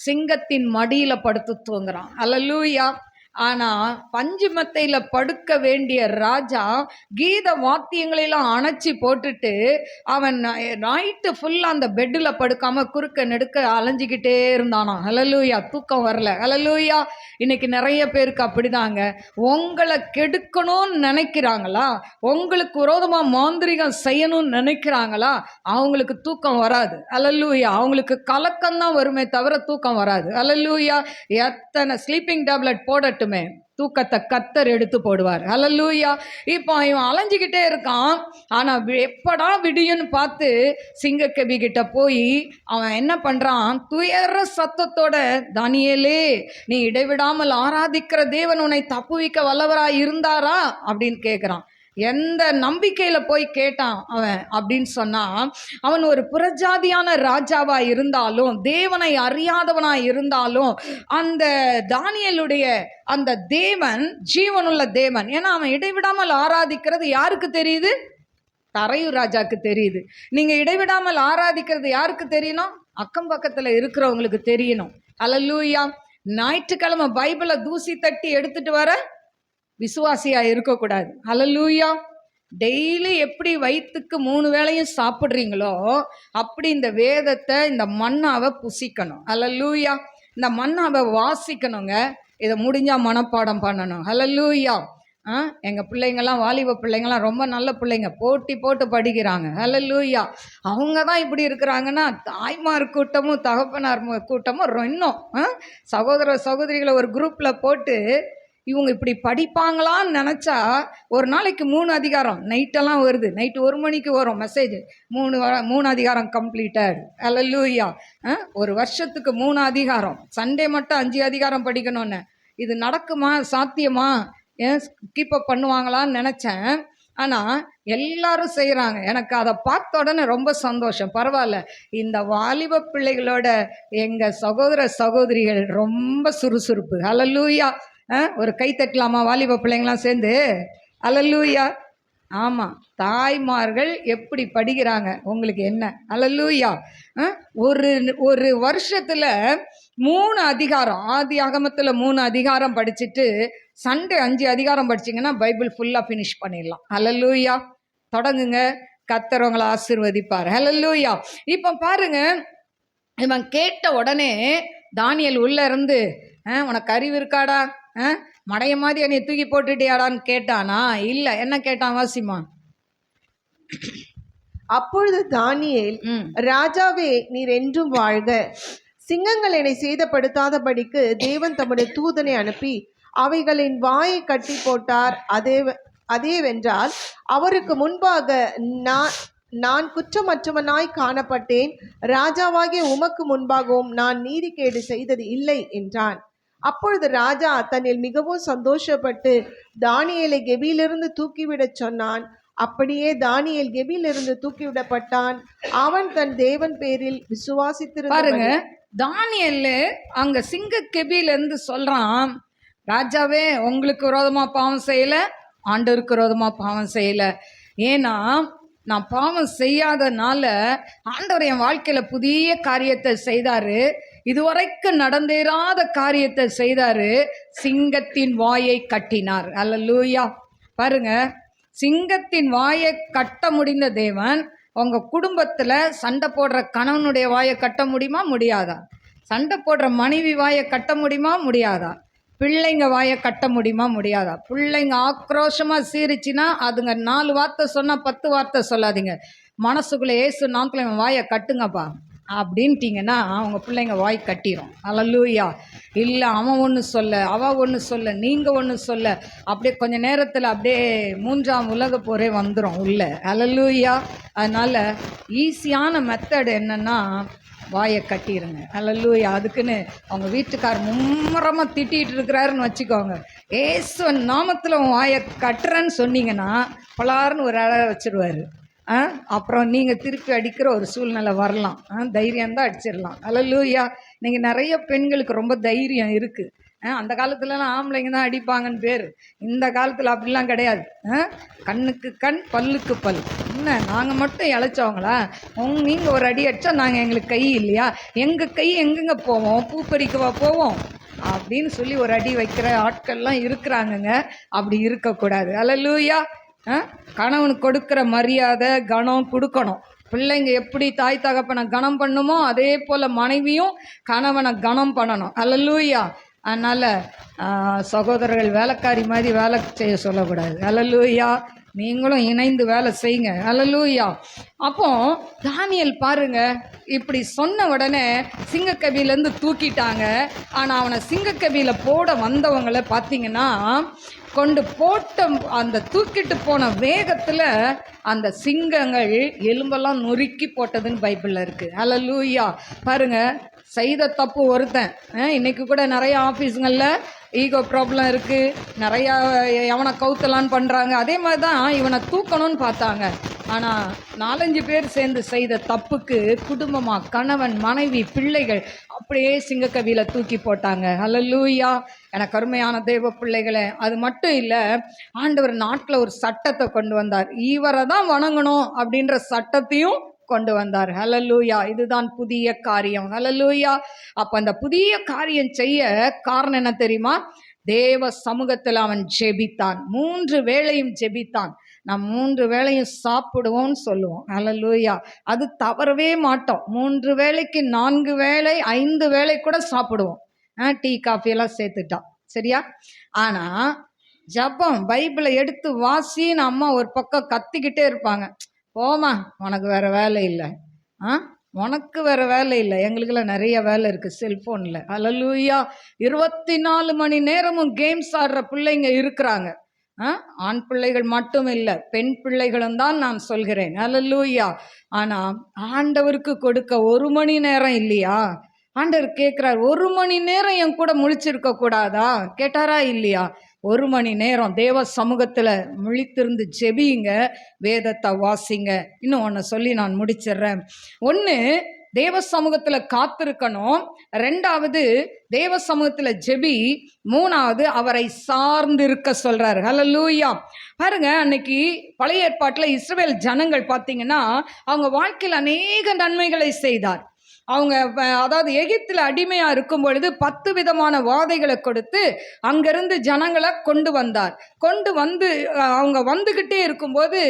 சிங்கத்தின் மடியில் படுத்து தூங்குறான். ஹல்லேலூயா. ஆனால் பஞ்சு மெத்தையில் படுக்க வேண்டிய ராஜா கீத வாத்தியங்களெல்லாம் அணைச்சி போட்டுட்டு அவன் நைட்டு ஃபுல்லாக அந்த பெட்டில் படுக்காமல் குறுக்க நெடுக்க அலைஞ்சிக்கிட்டே இருந்தானா. ஹல்லேலூயா. தூக்கம் வரல. ஹல்லேலூயா. இன்னைக்கு நிறைய பேருக்கு அப்படிதாங்க. உங்களை கெடுக்கணும்னு நினைக்கிறாங்களா, உங்களுக்கு விரோதமாக மாந்திரிகம் செய்யணும்னு நினைக்கிறாங்களா, அவங்களுக்கு தூக்கம் வராது. ஹல்லேலூயா. அவங்களுக்கு கலக்கம்தான் வருமே தவிர தூக்கம் வராது. ஹல்லேலூயா. எத்தனை ஸ்லீப்பிங் டேப்லெட் போடட்டும், தூக்கத்தை கர்த்தர் எடுத்து போடுவார். ஹல்லேலூயா. இப்போ இவன் அலைஞ்சிக்கிட்டே இருக்கான். ஆனால் எப்படா விடியுன்னு பார்த்து சிங்கக்கபி கிட்ட போய் அவன் என்ன பண்ணுறான், துயர சத்தத்தோட, தானியேலே நீ இடைவிடாமல் ஆராதிக்கிற தேவன் உன்னை தப்புவிக்க வல்லவராக இருந்தாரா அப்படின்னு கேட்குறான். எந்த நம்பிக்கையில் போய் கேட்டான் அவன் அப்படின்னு சொன்னால், அவன் ஒரு புறஜாதியான ராஜாவாக இருந்தாலும், தேவனை அறியாதவனாக இருந்தாலும், அந்த தானியேலுடைய அந்த தேவன் ஜீவனுள்ள தேவன். ஏன்னா அவன் இடைவிடாமல் ஆராதிக்கிறது யாருக்கு தெரியுது? தரையு ராஜாக்கு தெரியுது. நீங்கள் இடைவிடாமல் ஆராதிக்கிறது யாருக்கு தெரியணும்? அக்கம் பக்கத்தில் இருக்கிறவங்களுக்கு தெரியணும். ஹல்லேலூயா. ஞாயிற்றுக்கிழமை பைபிளை தூசி தட்டி எடுத்துட்டு வர விசுவாசியாக இருக்கக்கூடாது. ஹல்லேலூயா. டெய்லி எப்படி வயிற்றுக்கு 3 வேளையும் சாப்பிட்றீங்களோ அப்படி இந்த வேதத்தை, இந்த மன்னாவை புசிக்கணும். ஹல்லேலூயா. இந்த மன்னாவை வாசிக்கணுங்க. இதை முடிஞ்சால் மனப்பாடம் பண்ணணும். ஹல்லேலூயா. எங்கள் பிள்ளைங்கள்லாம், வாலிப பிள்ளைங்கள்லாம் ரொம்ப நல்ல பிள்ளைங்க, போட்டி போட்டு படிக்கிறாங்க. ஹல்லேலூயா. அவங்க தான் இப்படி இருக்கிறாங்கன்னா, தாய்மார் கூட்டமும் தகப்பனார் கூட்டமும் இன்னும் சகோதர சகோதரிகளை ஒரு குரூப்பில் போட்டு இவங்க இப்படி படிப்பாங்களான்னு நினச்சா, ஒரு நாளைக்கு 3 அதிகாரம் நைட்டெல்லாம் வருது. நைட்டு 1 மணிக்கு வரும் மெசேஜ், 3 அதிகாரம் கம்ப்ளீட்டட். ஹல்லேலூயா. ஒரு வருஷத்துக்கு 3 அதிகாரம், சண்டே மட்டும் 5 அதிகாரம் படிக்கணும்னு. இது நடக்குமா? சாத்தியமா? கீப்பப் பண்ணுவாங்களான்னு நினச்சேன். ஆனால் எல்லாரும் செய்கிறாங்க. எனக்கு அதை பார்த்த உடனே ரொம்ப சந்தோஷம். பரவாயில்ல, இந்த வாலிப பிள்ளைகளோட எங்கள் சகோதர சகோதரிகள் ரொம்ப சுறுசுறுப்பு. ஹல்லேலூயா. ஒரு கை தட்டலாமா வாலிப பிள்ளைங்களாம் சேர்ந்து? ஹல்லேலூயா. ஆமாம், தாய்மார்கள் எப்படி படிக்கிறாங்க உங்களுக்கு என்ன? ஹல்லேலூயா. ஒரு வருஷத்தில் 3 அதிகாரம், ஆதி ஆகமத்தில் 3 அதிகாரம் படிச்சுட்டு சண்டே 5 அதிகாரம் படிச்சிங்கன்னா பைபிள் ஃபுல்லாக ஃபினிஷ் பண்ணிடலாம். ஹல்லேலூயா. தொடங்குங்க, கர்த்தர் உங்களை ஆசீர்வதிப்பார். ஹல்லேலூயா. இப்போ பாருங்க, இவன் கேட்ட உடனே தானியேல் உள்ளே இருந்து, உனக்கு அறிவு இருக்காடா, மடைய மாதிரி என்னை தூக்கி போட்டுட்டியாடான்னு கேட்டானா? இல்லை. என்ன கேட்டான்? வாசிமா. அப்பொழுது தானியேல், ராஜாவே நீர் என்றும் வாழ்க, சிங்கங்கள் என்னை சேதப்படுத்தாதபடிக்கு தேவன் தம்முடைய தூதனை அனுப்பி அவைகளின் வாயை கட்டி போட்டார். அதேவென்றால் அவருக்கு முன்பாக நான் குற்றமற்றவனாய் காணப்பட்டேன். ராஜாவாகிய உமக்கு முன்பாகவும் நான் நீதிகேடு செய்தது இல்லை என்றான். அப்பொழுது ராஜா தன்னில் மிகவும் சந்தோஷப்பட்டு தானியேலை கெபியிலிருந்து தூக்கிவிடச் சொன்னான். அப்படியே தானியேல் கெபியிலிருந்து தூக்கிவிடப்பட்டான். அவன் தன் தேவன் பேரில் விசுவாசித்திருந்த பாருங்க, தானியேல் அங்க சிங்க கெபியில இருந்து சொல்றான், ராஜாவே உங்களுக்கு விரோதமா பாவம் செய்யல, ஆண்டவருக்கு விரோதமா பாவம் செய்யல. ஏன்னா நான் பாவம் செய்யாதனால ஆண்டவர் என் வாழ்க்கையில புதிய காரியத்தை செய்தாரு, இதுவரைக்கும் நடந்தேறாத காரியத்தை செய்தாரு. சிங்கத்தின் வாயை கட்டினார். அல்லேலூயா. பாருங்க, சிங்கத்தின் வாயை கட்ட முடிந்த தேவன் உங்க குடும்பத்துல சண்டை போடுற கணவனுடைய வாயை கட்ட முடியுமா? முடியாதா? சண்டை போடுற மனைவி வாயை கட்ட முடியுமா? முடியாதா? பிள்ளைங்க வாயை கட்ட முடியுமா? முடியாதா? பிள்ளைங்க ஆக்ரோஷமாக சீரிச்சுன்னா அதுங்க 4 வார்த்தை சொன்னால் 10 வார்த்தை சொல்லாதீங்க. மனசுக்குள்ளே ஏசு நாமத்தில் இவன் வாயை கட்டுங்கப்பா அப்படின்ட்டிங்கன்னா அவங்க பிள்ளைங்க வாய் கட்டிடும். அல்லேலூயா. இல்லை அவன் ஒன்று சொல்ல, அவள் ஒன்று சொல்ல, நீங்கள் ஒன்று சொல்ல, அப்படியே கொஞ்சம் நேரத்தில் அப்படியே 3ஆம் உலக போரே வந்துடும் உள்ள. அல்லேலூயா. அதனால் ஈஸியான மெத்தட் என்னென்னா வாயை கட்டிடுங்க. அல்லேலூயா. அதுக்குன்னு அவங்க வீட்டுக்கார் மும்முரமாக திட்டிகிட்டு இருக்கிறாருன்னு வச்சுக்கோங்க, ஏசுவன் நாமத்தில் வாயை கட்டுறேன்னு சொன்னீங்கன்னா பலாருன்னு ஒரு அழ வச்சுருவார். அப்புறம் நீங்கள் திருப்பி அடிக்கிற ஒரு சூழ்நிலை வரலாம். தைரியம்தான் அடிச்சிடலாம். அல்லேலூயா. நீங்கள் நிறைய பெண்களுக்கு ரொம்ப தைரியம் இருக்குது. அந்த காலத்துலலாம் ஆம்பளைங்க தான் அடிப்பாங்கன்னு பேர். இந்த காலத்தில் அப்படிலாம் கிடையாது. கண்ணுக்கு கண், பல்லுக்கு பல். என்ன நாங்கள் மட்டும் இழைச்சவங்களா? நீங்கள் ஒரு அடி அடித்தா நாங்கள் எங்களுக்கு கை இல்லையா? எங்கள் கை எங்கெங்க போவோம்? பூ பறிக்கவா போவோம் அப்படின்னு சொல்லி ஒரு அடி வைக்கிற ஆட்கள்லாம் இருக்கிறாங்கங்க. அப்படி இருக்கக்கூடாது. அல்லேலூயா. கணவனுக்கு கொடுக்குற மரியாதை கனம் கொடுக்கணும். பிள்ளைங்க எப்படி தாய் தகப்பனை கனம் பண்ணுமோ அதே போல் மனைவியும் கணவனை கனம் பண்ணணும். அல்லேலூயா. அதனால் சகோதரர்கள் வேலைக்காரி மாதிரி வேலை செய்ய சொல்லக்கூடாது. அல்லேலூயா. நீங்களும் இணைந்து வேலை செய்யுங்க. அல்லேலூயா. அப்போ தானியேல் பாருங்க, இப்படி சொன்ன உடனே சிங்கக்கபியிலேருந்து தூக்கிட்டாங்க. ஆனால் அவனை சிங்கக்கபியில் போட வந்தவங்களை பார்த்தீங்கன்னா கொண்டு போட்ட அந்த தூக்கிட்டு போன வேகத்தில் அந்த சிங்கங்கள் எலும்பெல்லாம் நொறுக்கி போட்டதுன்னு பைபிளில் இருக்குது. அல்லேலூயா. பாருங்கள், செய்த தப்பு ஒருத்தன். இன்றைக்கி கூட நிறைய ஆஃபீஸுங்களில் ஈகோ ப்ராப்ளம் இருக்குது, நிறையா எவனை கவுத்தலான்னு பண்ணுறாங்க. அதே மாதிரி தான் இவனை தூக்கணும்னு பார்த்தாங்க. ஆனால் 4-5 பேர் சேர்ந்து செய்த தப்புக்கு குடும்பமாக கணவன், மனைவி, பிள்ளைகள் அப்படியே சிங்கக்கவியில் தூக்கி போட்டாங்க. அல்லேலூயா. எனக்கு அருமையான தேவ பிள்ளைகளை, அது மட்டும் இல்லை, ஆண்டவர் நாட்டில் ஒரு சட்டத்தை கொண்டு வந்தார். இவரை தான் வணங்கணும் அப்படின்ற சட்டத்தையும் கொண்டு வந்தார். ஹல்லேலூயா. இதுதான் புதிய காரியம். ஹல்லேலூயா. அப்போ அந்த புதிய காரியம் செய்ய காரணம் என்ன தெரியுமா? தேவ சமூகத்தில் அவன் ஜெபித்தான். 3 வேளையும் ஜெபித்தான். நாம் 3 வேளையும் சாப்பிடுவோம்னு சொல்லுவோம். ஹல்லேலூயா. அது தவறவே மாட்டோம். 3 வேளைக்கு 4 வேளை 5 வேளை கூட சாப்பிடுவோம். டீ காஃபியெல்லாம் சேர்த்துட்டான். சரியா? ஆனால் ஜபம் பைபிளை எடுத்து வாசின்னு அம்மா ஒரு பக்கம் கத்திக்கிட்டே இருப்பாங்க. போமா, உனக்கு வேறு வேலை இல்லை, உனக்கு வேறு வேலை இல்லை, எங்களுக்கெல்லாம் நிறைய வேலை இருக்குது செல்ஃபோனில். அல்லேலூயா. 24 மணி நேரமும் கேம்ஸ் ஆடுற பிள்ளைங்க இருக்கிறாங்க. ஆண் பிள்ளைகள் மட்டும் இல்லை, பெண் பிள்ளைகளும் தான் நான் சொல்கிறேன். அல்லேலூயா. ஆனால் ஆண்டவருக்கு கொடுக்க 1 மணி நேரம் இல்லையா? ஆண்டவர் கேட்குறார், 1 மணி நேரம் என் கூட முழிச்சிருக்க கூடாதா? கேட்டாரா இல்லையா? 1 மணி நேரம் தேவ சமூகத்தில் முழித்திருந்து ஜெபிங்க, வேதத்தை வாசிங்க. இன்னும் ஒன்று சொல்லி நான் முடிச்சிடுறேன். 1, தேவ சமூகத்தில் காத்திருக்கணும். 2வது தேவ சமூகத்தில் ஜெபி. 3வது அவரை சார்ந்து இருக்க சொல்றாரு. ஹல்லேலூயா. பாருங்க, அன்னைக்கு பழைய ஏற்பாட்டில் இஸ்ரவேல் ஜனங்கள் பார்த்தீங்கன்னா அவங்க வாழ்க்கையில் அநேக நன்மைகளை செய்தார். அவங்க அதாவது எகிப்தில் அடிமையாக இருக்கும் பொழுது 10 விதமான வாதைகளை கொடுத்து அங்கேருந்து ஜனங்களை கொண்டு வந்தார். கொண்டு வந்து அவங்க வந்துக்கிட்டே இருக்கும்போது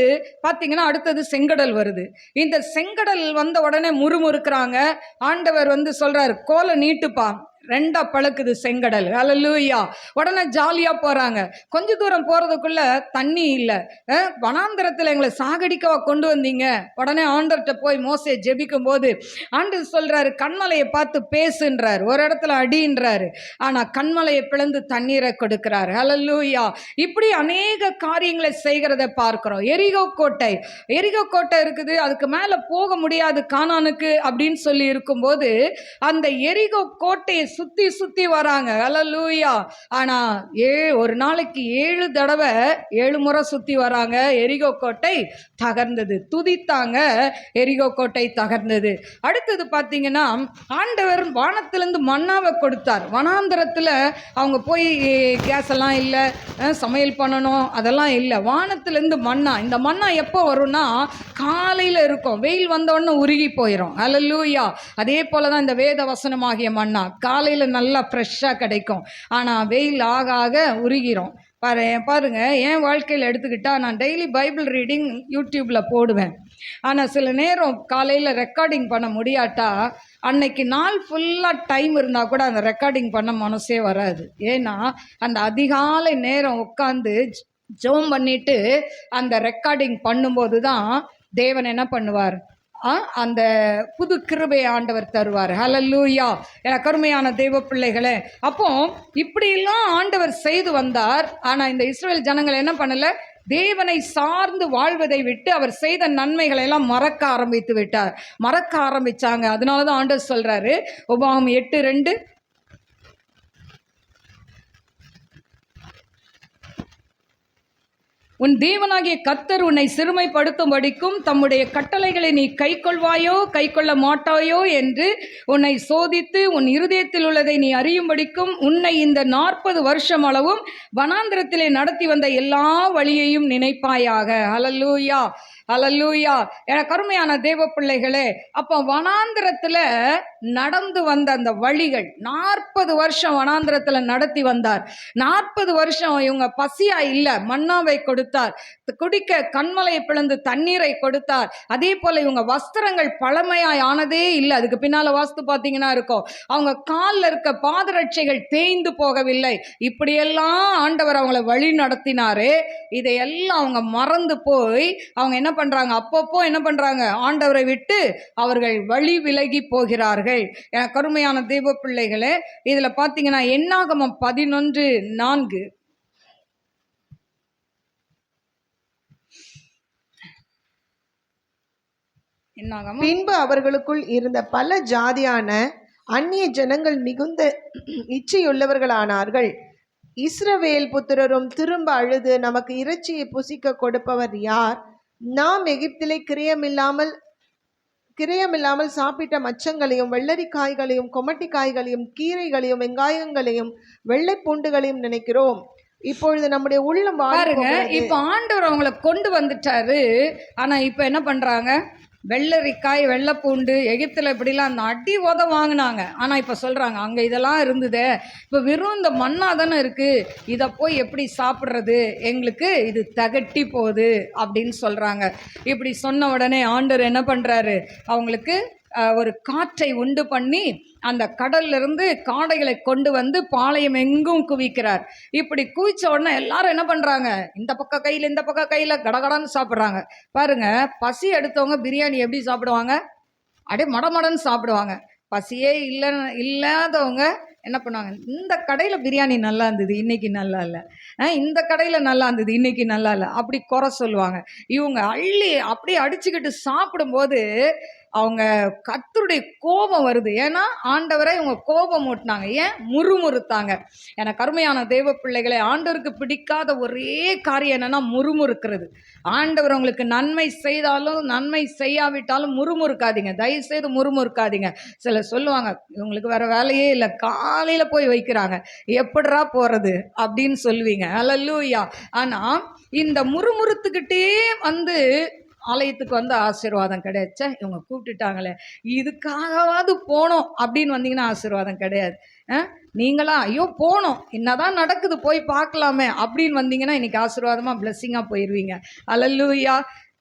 பார்த்திங்கன்னா அடுத்தது செங்கடல் வருது. இந்த செங்கடல் வந்த உடனே முறுமுறுக்கிறாங்க. ஆண்டவர் சொல்கிறார், கோலை நீட்டுப்பா. 2 பழக்குது செங்கடல். அல்லேலூயா. உடனே ஜாலியாக போகிறாங்க. கொஞ்ச தூரம் போகிறதுக்குள்ள தண்ணி இல்லை. வனாந்திரத்தில் எங்களை சாகடிக்கவா கொண்டு வந்தீங்க? உடனே ஆண்டவர்கிட்ட போய் மோசே ஜெபிக்கும் போது ஆண்டவர் சொல்கிறாரு, கண்மலையை பார்த்து பேசுன்றார். ஒரு இடத்துல அடின்றாரு. ஆனால் கண்மலையை பிளந்து தண்ணீரை கொடுக்கிறாரு. அல்லேலூயா. இப்படி அநேக காரியங்களை செய்கிறத பார்க்குறோம். எரிகோ கோட்டை இருக்குது, அதுக்கு மேலே போக முடியாது கானானுக்கு அப்படின்னு சொல்லி இருக்கும்போது அந்த எரிகோ கோட்டையை சுத்தி சுத்தி வராங்க. ஹல்லேலூயா. ஆனா ஒரு நாளைக்கு 7 தடவை 7 முறை சுத்தி வராங்க. எரிகோ கோட்டை தகர்ந்தது. துதித்தாங்க, எரிகோ கோட்டை தகர்ந்தது. அடுத்தது பார்த்தீங்கன்னா, ஆண்டவர் வானத்திலிருந்து மன்னாவை கொடுத்தார். வனாந்தரத்தில் அவங்க போய் கேஸ் எல்லாம் இல்லை, சமையல் பண்ணணும், அதெல்லாம் இல்லை. வானத்திலிருந்து மன்னா. இந்த மன்னா எப்போ வரும்னா காலையில் இருக்கும், வெயில் வந்தோடனே உருகி போயிடும். ஹல்லேலூயா. அதே போல தான் இந்த வேத வசனமாகிய மன்னா காலையில் நல்லா ஃப்ரெஷ்ஷாக கிடைக்கும், ஆனால் வெயில் ஆக ஆக உருகிரும். பாருங்க, என் வாழ்க்கையில் எடுத்துக்கிட்டால் நான் டெய்லி பைபிள் ரீடிங் யூடியூப்பில் போடுவேன். ஆனால் சில நேரம் காலையில் ரெக்கார்டிங் பண்ண முடியாட்டா அன்னைக்கு நாள் ஃபுல்லாக டைம் இருந்தால் கூட அந்த ரெக்கார்டிங் பண்ண மனசே வராது. ஏன்னா அந்த அதிகாலை நேரம் உட்காந்து ஜெபம் பண்ணிட்டு அந்த ரெக்கார்டிங் பண்ணும்போது தான் தேவன் என்ன பண்ணுவார், அந்த புது கிருபை ஆண்டவர் தருவார். ஹல்லேலூயா. எனக்கு அருமையான தேவ பிள்ளைகளே, அப்போ இப்படியெல்லாம் ஆண்டவர் செய்து வந்தார். ஆனால் இந்த இஸ்ரவேல் ஜனங்கள் என்ன பண்ணல, தேவனை சார்ந்து வாழ்வதை விட்டு அவர் செய்த நன்மைகளை எல்லாம் மறக்க ஆரம்பித்து விட்டார், மறக்க ஆரம்பிச்சாங்க. அதனால தான் ஆண்டவர் சொல்றாரு, உபாகமம் 8:2, உன் தேவனாகிய கர்த்தர் உன்னை சிறுமைப்படுத்தும்படிக்கும் தம்முடைய கட்டளைகளை நீ கைக்கொள்வாயோ கைக்கொள்ள மாட்டாயோ என்று உன்னை சோதித்து உன் இருதயத்தில் உள்ளதை நீ அறியும்படிக்கும் உன்னை இந்த 40 வருஷம் அளவும் வனாந்திரத்திலே நடத்தி வந்த எல்லா வழியையும் நினைப்பாயாக. ஹல்லேலூயா, ஹல்லேலூயா. எனக்கு அருமையான தேவ பிள்ளைகளே, அப்போ வனாந்திரத்தில் நடந்து வந்த அந்த வழிகள் 40 வருஷம் வனாந்திரத்தில் நடத்தி வந்தார். 40 வருஷம் இவங்க பசியா இல்லை, மன்னாவை கொடுத்தார், குடிக்க கண்மலையை பிளந்து தண்ணீரை கொடுத்தார். அதே போல இவங்க வஸ்திரங்கள் பழமையாய் ஆனதே இல்லை. அதுக்கு பின்னால வாஸ்து பார்த்தீங்கன்னா இருக்கும், அவங்க காலில் இருக்க பாதரட்சைகள் தேய்ந்து போகவில்லை. இப்படியெல்லாம் ஆண்டவர் அவங்கள வழி நடத்தினாரு. இதையெல்லாம் அவங்க மறந்து போய் அவங்க என்ன பண்றாங்க, அப்பப்போ என்ன பண்றாங்க, ஆண்டவரை விட்டு அவர்கள் வழி விலகி போகிறார்கள். எனக்கு கருமையான தேவ பிள்ளைகளே, இதுல பாத்தீங்கன்னா என்னாகமம் 11:4, பின்பு அவர்களுக்குள் இருந்த பல ஜாதியான அந்நிய ஜனங்கள் மிகுந்த இச்சையுள்ளவர்களானார்கள். இஸ்ரவேல் புத்திரரும் திரும்ப அழுது, நமக்கு இறைச்சியை புசிக்க கொடுப்பவர் யார்? நாம் எகிப்திலே கிரயமில்லாமல் சாப்பிட்ட மச்சங்களையும் வெள்ளரிக்காய்களையும் கொமட்டிக்காய்களையும் கீரைகளையும் வெங்காயங்களையும் வெள்ளை பூண்டுகளையும் நினைக்கிறோம். இப்பொழுது நம்முடைய உள்ளம் பாருங்க, இப்ப ஆண்டவர் அவங்களை கொண்டு வந்துட்டாரு. ஆனா இப்ப என்ன பண்றாங்க, வெள்ளரிக்காய் வெள்ளைப்பூண்டு எகிப்தில் இப்படிலாம் அந்த அடி உத வாங்கினாங்க. ஆனால் இப்போ சொல்கிறாங்க, அங்கே இதெல்லாம் இருந்தது, இப்போ வெறும் இந்த மண்ணா தானே இருக்குது, இதை போய் எப்படி சாப்பிட்றது, எங்களுக்கு இது தகட்டி போகுது அப்படின்னு சொல்கிறாங்க. இப்படி சொன்ன உடனே ஆண்டவர் என்ன பண்ணுறாரு, அவங்களுக்கு ஒரு காற்றை உண்டு பண்ணி அந்த கடல்லிருந்து காடைகளை கொண்டு வந்து பாளையம் எங்கும் குவிக்கிறார். இப்படி குவிச்ச உடனே எல்லாரும் என்ன பண்ணுறாங்க, இந்த பக்கம் கையில் இந்த பக்கம் கையில் கடகடான்னு சாப்பிட்றாங்க. பாருங்க, பசி எடுத்தவங்க பிரியாணி எப்படி சாப்பிடுவாங்க, அப்படியே மடமடன்னு சாப்பிடுவாங்க. பசியே இல்லாதவங்க என்ன பண்ணுவாங்க, இந்த கடையில் பிரியாணி நல்லா இருந்தது இன்னைக்கு நல்லா இல்லை, இந்த கடையில் நல்லா இருந்தது இன்னைக்கு நல்லா இல்லை, அப்படி குறை சொல்லுவாங்க. இவங்க அள்ளி அப்படியே அடிச்சுக்கிட்டு சாப்பிடும்போது அவங்க கர்த்தருடைய கோபம் வருது. ஏன்னா ஆண்டவரை இவங்க கோபம் ஊட்டினாங்க. ஏன் முறுமுறுத்தாங்க. எனக்கு அருமையான தேவ பிள்ளைகளை, ஆண்டவருக்கு பிடிக்காத ஒரே காரியம் என்னன்னா முறுமுறுக்கிறது. ஆண்டவர் உங்களுக்கு நன்மை செய்தாலும் நன்மை செய்யாவிட்டாலும் முறுமுறுக்காதீங்க, தயவுசெய்து முறுமுறுக்காதீங்க. சிலர் சொல்லுவாங்க, இவங்களுக்கு வேற வேலையே இல்லை, காலையில் போய் வைக்கிறாங்க, எப்படிரா போகிறது அப்படின்னு சொல்லுவீங்க. ஹல்லேலூயா. ஆனால் இந்த முறுமுறுத்துக்கிட்டே வந்து ஆலயத்துக்கு வந்து ஆசீர்வாதம் கிடையாச்சா, இவங்க கூப்பிட்டுட்டாங்களே இதுக்காகவாது போனோம் அப்படின்னு வந்தீங்கன்னா ஆசீர்வாதம் கிடையாது. நீங்களா ஐயோ போனோம், என்னதான் நடக்குது போய் பார்க்கலாமே அப்படின்னு வந்தீங்கன்னா இன்னைக்கு ஆசீர்வாதமாக பிளெஸ்ஸிங்காக போயிடுவீங்க. ஹல்லேலூயா.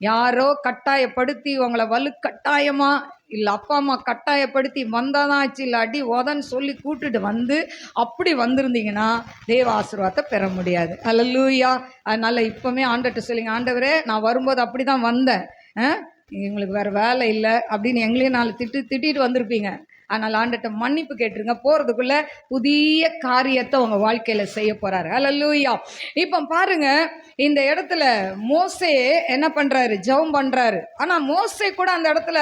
யாரோ கட்டாயப்படுத்தி உங்களை வலுக்கட்டாயமாக இல்லை அப்பா அம்மா கட்டாயப்படுத்தி வந்தாதான் ஆச்சு, இல்லை அடி உதன்னு சொல்லி கூட்டுட்டு வந்து அப்படி வந்திருந்தீங்கன்னா தேவ ஆசீர்வாதத்தை பெற முடியாது. ஹல்லேலூயா. அதனால் இப்போவுமே ஆண்டவர்கிட்ட சொல்லுங்க, ஆண்டவரே நான் வரும்போது அப்படி தான் வந்தேன், எங்களுக்கு வேறு வேலை இல்லை அப்படின்னு எங்களையும் 4 திட்டிட்டு வந்திருப்பீங்க. அதனால் ஆண்டட்ட மன்னிப்பு கேட்டுருங்க. போகிறதுக்குள்ள புதிய காரியத்தை உங்கள் வாழ்க்கையில் செய்ய போகிறாரு. ஹல்லேலூயா. இப்போ பாருங்க, இந்த இடத்துல மோசே என்ன பண்ணுறாரு? ஜெபம் பண்ணுறாரு. ஆனால் மோசே கூட அந்த இடத்துல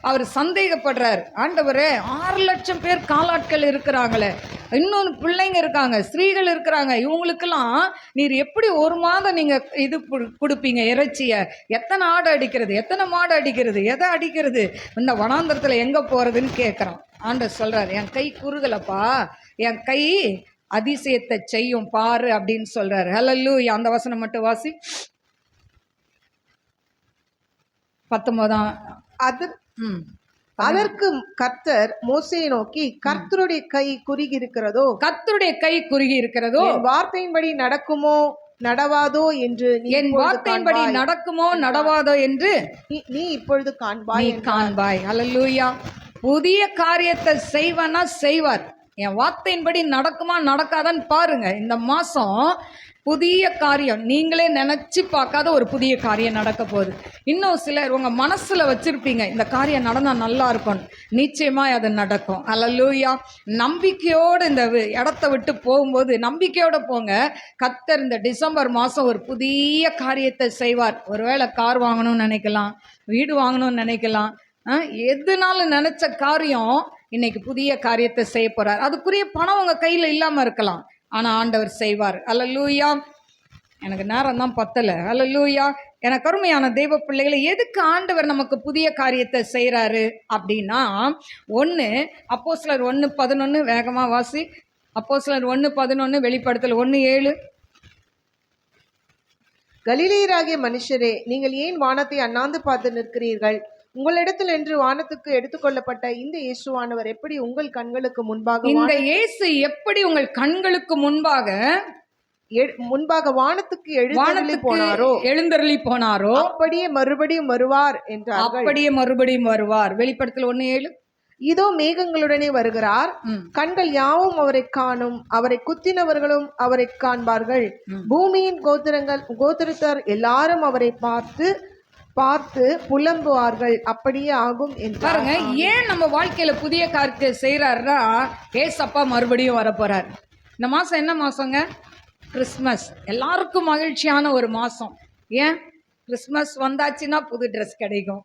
அவர் சந்தேகப்படுறாரு. ஆண்டவரே, 6 லட்சம் பேர் காலாட்கள் இருக்கிறாங்களே, இன்னொன்று பிள்ளைங்க இருக்காங்க, ஸ்திரீகள் இருக்கிறாங்க, இவங்களுக்கெல்லாம் நீர் எப்படி ஒரு மாதம் நீங்கள் இது கொடுப்பீங்க இறைச்சியை? எத்தனை ஆடு அடிக்கிறது, எத்தனை மாடு அடிக்கிறது, எதை அடிக்கிறது, இந்த வனாந்தரத்தில் எங்கே போகிறதுன்னு கேட்குறான். ஆண்டவர் சொல்கிறார், என் கை குறுகலப்பா, என் கை அதிசயத்தை செய்யும் பாரு அப்படின்னு சொல்கிறார். ஹல்லேலூயா. அந்த வசனம் மட்டும் வாசி. 19. அதற்கு கர்த்தர் மோசேயை நோக்கி, கர்த்தருடைய கை குறுகி இருக்கிறதோ, கர்த்தருடைய கை குறுகி இருக்கிறதோ, என் வார்த்தையின்படி நடக்குமோ நடவாதோ என்று என் வார்த்தையின்படி நடக்குமோ நடவாதோ என்று நீ இப்பொழுது காண்பாய். ஹல்லேலூயா. புதிய காரியத்தை செய்வானா செய்வார். என் வார்த்தையின்படி நடக்குமா நடக்காதான்னு பாருங்க. இந்த மாதம் புதிய காரியம், நீங்களே நினச்சி பார்க்காத ஒரு புதிய காரியம் நடக்க போகுது. இன்னும் சிலர் உங்கள் மனசில் வச்சுருப்பீங்க, இந்த காரியம் நடந்தால் நல்லா இருக்கும். நிச்சயமாக அது நடக்கும். ஹல்லேலூயா. நம்பிக்கையோடு இந்த இடத்த விட்டு போகும்போது நம்பிக்கையோடு போங்க. கர்த்தர் இந்த டிசம்பர் மாதம் ஒரு புதிய காரியத்தை செய்வார். ஒருவேளை கார் வாங்கணும்னு நினைக்கலாம், வீடு வாங்கணும்னு நினைக்கலாம், எதுனாலும் நினச்ச காரியம் இன்னைக்கு புதிய காரியத்தை செய்ய போகிறார். அதுக்குரிய பணம் உங்கள் கையில் இல்லாமல் இருக்கலாம், ஆனால் ஆண்டவர் செய்வார். ஹல்லேலூயா. எனக்கு நேரம் தான் பத்தலை. ஹல்லேலூயா. எனக்கு அருமையான தெய்வ பிள்ளைகளை, எதுக்கு ஆண்டவர் நமக்கு புதிய காரியத்தை செய்கிறாரு அப்படின்னா, 1 அப்போஸ்தலர் 1:11 வேகமாக வாசி. அப்போஸ்தலர் 1:11, வெளிப்படுத்தல் 1:7. கலிலேயராகிய மனுஷரே, நீங்கள் ஏன் வானத்தை அண்ணாந்து பார்த்து நிற்கிறீர்கள்? உங்களிடத்தில் என்று வானத்துக்கு எடுத்துக்கொள்ளப்பட்ட இந்த இயேசுவானவர் எப்படி உங்கள் கண்களுக்கு முன்பாக, இந்த இயேசு எப்படி உங்கள் கண்களுக்கு முன்பாக வானத்துக்கு எழுந்தருளி போனாரோ அப்படியே மறுபடியும் வருவார் என்றார். அப்படியே மறுபடியும் வருவார். வெளிப்படுத்தல் 1:7. இதோ மேகங்களுடனே வருகிறார், கண்கள் யாவும் அவரை காணும், அவரை குத்தினவர்களும் அவரை காண்பார்கள், பூமியின் கோத்திரத்தார் எல்லாரும் அவரை பார்த்து புலம்புவார்கள், அப்படியே ஆகும் என்று. பாருங்க, ஏன் நம்ம வாழ்க்கையில புதிய காரியத்தை செய்யறாருன்னா, ஏசப்பா மறுபடியும் வரப்போறார். இந்த மாசம் என்ன மாசங்க? கிறிஸ்மஸ். எல்லாருக்கும் மகிழ்ச்சியான ஒரு மாசம். ஏன்? கிறிஸ்மஸ் வந்தாச்சுன்னா புது ட்ரெஸ் கிடைக்கும்,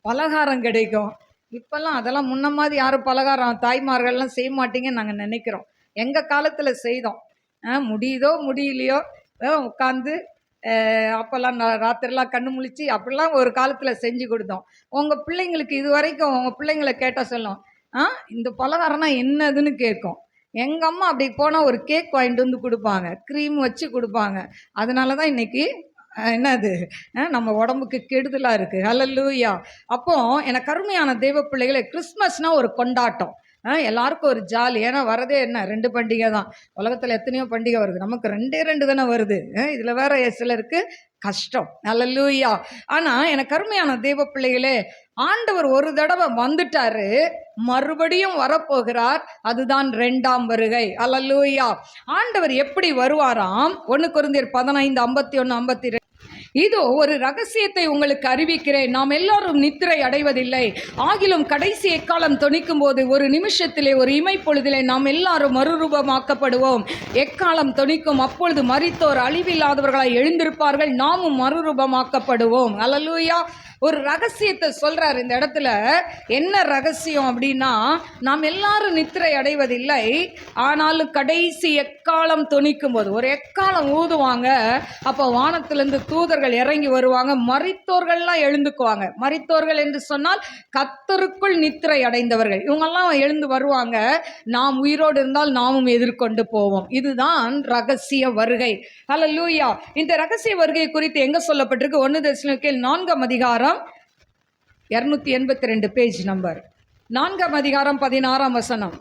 பலகாரம் கிடைக்கும். இப்பெல்லாம் அதெல்லாம் முன்ன மாதிரி யாரும் பலகாரம் தாய்மார்கள்லாம் செய்ய மாட்டீங்கன்னு நாங்கள் நினைக்கிறோம். எங்கள் காலத்தில் செய்தோம். முடியுதோ முடியலையோ உட்காந்து அப்போல்லாம் ராத்திரிலாம் கண்ணு முழிச்சு அப்படிலாம் ஒரு காலத்தில் செஞ்சு கொடுத்தோம். உங்கள் பிள்ளைங்களுக்கு இது வரைக்கும் உங்கள் பிள்ளைங்களை கேட்டால் சொல்லும், இந்த பலகாரம்னா என்னதுன்னு கேட்கும். எங்கள் அம்மா அப்படி போனால் ஒரு கேக் வாங்கிட்டு வந்து கொடுப்பாங்க, க்ரீம் வச்சு கொடுப்பாங்க. அதனால தான் இன்றைக்கி என்னது நம்ம உடம்புக்கு கெடுதலாக இருக்குது. ஹல்லேலூயா. அப்போது எனக்கு அருமையான தெய்வ பிள்ளைகளை, கிறிஸ்மஸ்னால் ஒரு கொண்டாட்டம், எல்லாருக்கும் ஒரு ஜாலி. ஏன்னா வரதே என்ன 2 பண்டிகை தான். உலகத்தில் எத்தனையோ பண்டிகை வருது, நமக்கு 2 தானே வருது. இதில் வேற சிலருக்கு கஷ்டம். ஹல்லேலூயா. ஆனால் எனக்கு அருமையான தெய்வ பிள்ளைகளே, ஆண்டவர் ஒரு தடவை வந்துட்டாரு, மறுபடியும் வரப்போகிறார். அதுதான் 2ஆம் வருகை. ஹல்லேலூயா. ஆண்டவர் எப்படி வருவாராம்? 1 கொரிந்தியர் 15:51-52. இதோ ஒரு ரகசியத்தை உங்களுக்கு அறிவிக்கிறேன், நாம் எல்லாரும் நித்திரை அடைவதில்லை, ஆகிலும் கடைசி எக்காலம் தொனிக்கும் போது ஒரு நிமிஷத்திலே ஒரு இமைப்பொழுதிலே நாம் எல்லாரும் மறுரூபமாக்கப்படுவோம். எக்காலம் தொனிக்கும், அப்பொழுது மரித்தோர் அழிவில்லாதவர்களாய் எழுந்திருப்பார்கள், நாமும் மறுரூபமாக்கப்படுவோம். ஹல்லேலூயா. ஒரு ரகசியத்தை சொல்றார் இந்த இடத்துல. என்ன ரகசியம் அப்படின்னா, நாம் எல்லாரும் நித்திரை அடைவதில்லை, ஆனாலும் கடைசி எக்காலம் தொனிக்கும் போது, ஒரு எக்காலம் ஊதுவாங்க, அப்போ வானத்திலிருந்து தூதர்கள் இறங்கி வருவாங்க, மரித்தோர்கள்லாம் எழுந்துக்குவாங்க. மரித்தோர்கள் என்று சொன்னால் கர்த்தருக்குள் நித்திரை அடைந்தவர்கள், இவங்கெல்லாம் எழுந்து வருவாங்க. நாம் உயிரோடு இருந்தால் நாமும் எதிர்கொண்டு போவோம். இதுதான் ரகசிய வருகை. ஹல்லேலூயா. இந்த ரகசிய வருகை குறித்து எங்க சொல்லப்பட்டிருக்கு? 1 தெசலோனிக்கேயர் 4ஆம் அதிகாரம் 282 பேஜ் நம்பர். 4ஆம் அதிகாரம் 16ஆம் வசனம்.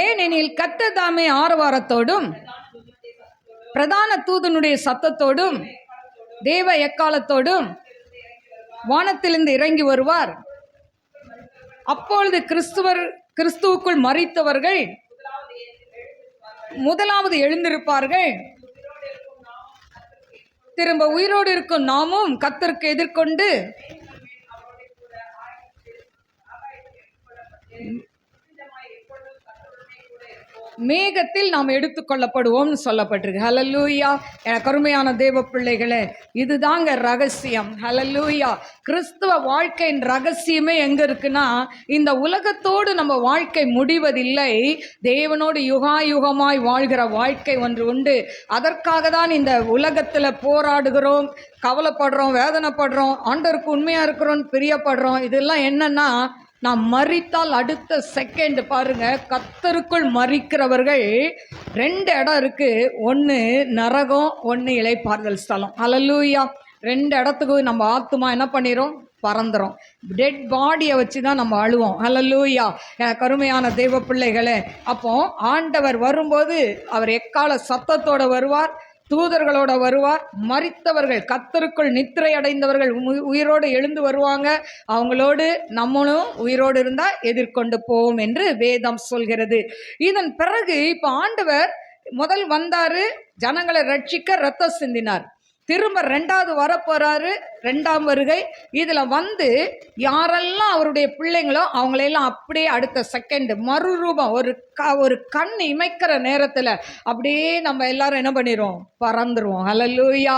ஏனெனில் கர்த்தர் தாமே ஆரவாரத்தோடும் பிரதான தூதனுடைய சத்தத்தோடும் தேவ எக்காலத்தோடும் வானத்திலிருந்து இறங்கி வருவார். அப்பொழுது கிறிஸ்துவுக்குள் மரித்தவர்கள் முதலாவது எழுந்திருப்பார்கள், திரும்ப உயிரோடு இருக்கும் நாமும் கர்த்தருக்கு எதிர்கொண்டு மேகத்தில் நாம் எடுத்துக்கொள்ளப்படுவோம்னு சொல்லப்பட்டிருக்கு. ஹல்லேலூயா. எனக்கு அருமையான தேவ பிள்ளைகளே, இதுதாங்க ரகசியம். ஹல்லேலூயா. கிறிஸ்துவ வாழ்க்கையின் ரகசியமே எங்க இருக்குன்னா, இந்த உலகத்தோடு நம்ம வாழ்க்கை முடிவதில்லை, தேவனோடு யுகாயுகமாய் வாழ்கிற வாழ்க்கை ஒன்று உண்டு. அதற்காக தான் இந்த உலகத்தில் போராடுகிறோம், கவலைப்படுறோம், வேதனைப்படுறோம், ஆண்டவருக்கு உண்மையாக இருக்கிறோம், பிரியப்படுறோம். இதெல்லாம் என்னன்னா, நாம் மரித்தால் அடுத்த செகண்ட் பாருங்க, கர்த்தருக்குள் மரிக்கிறவர்கள் 2 இடம் இருக்கு. ஒன்று நரகம், ஒன்று இளைப்பாறுதல் ஸ்தலம். ஹல்லேலூயா. 2 இடத்துக்கு நம்ம ஆத்துமா என்ன பண்ணிரும், பறந்துடும். டெட் பாடியை வச்சு தான் நம்ம அழுவோம். ஹல்லேலூயா. கருமையான தெய்வ பிள்ளைகளே, அப்போ ஆண்டவர் வரும்போது அவர் எக்கால சத்தத்தோடு வருவார், தூதர்களோட வருவார். மரித்தவர்கள், கர்த்தருக்குள் நித்திரை அடைந்தவர்கள் உயிரோடு எழுந்து வருவாங்க. அவங்களோடு நம்மளும் உயிரோடு இருந்தால் எதிர்கொண்டு போவோம் என்று வேதம் சொல்கிறது. இதன் பிறகு இப்போ ஆண்டவர் முதல் வந்தார், ஜனங்களை ரட்சிக்க ரத்தம் சிந்தினார். திரும்ப 2வது வரப்போறாரு, 2ஆம் வருகை. இதில் வந்து யாரெல்லாம் அவருடைய பிள்ளைங்களோ அவங்களையெல்லாம் அப்படியே அடுத்த செகண்ட் மறுரூபம், ஒரு கண் இமைக்கிற நேரத்தில் அப்படியே நம்ம எல்லாரும் என்ன பண்ணிடுவோம், பறந்துருவோம். ஹல்லேலூயா.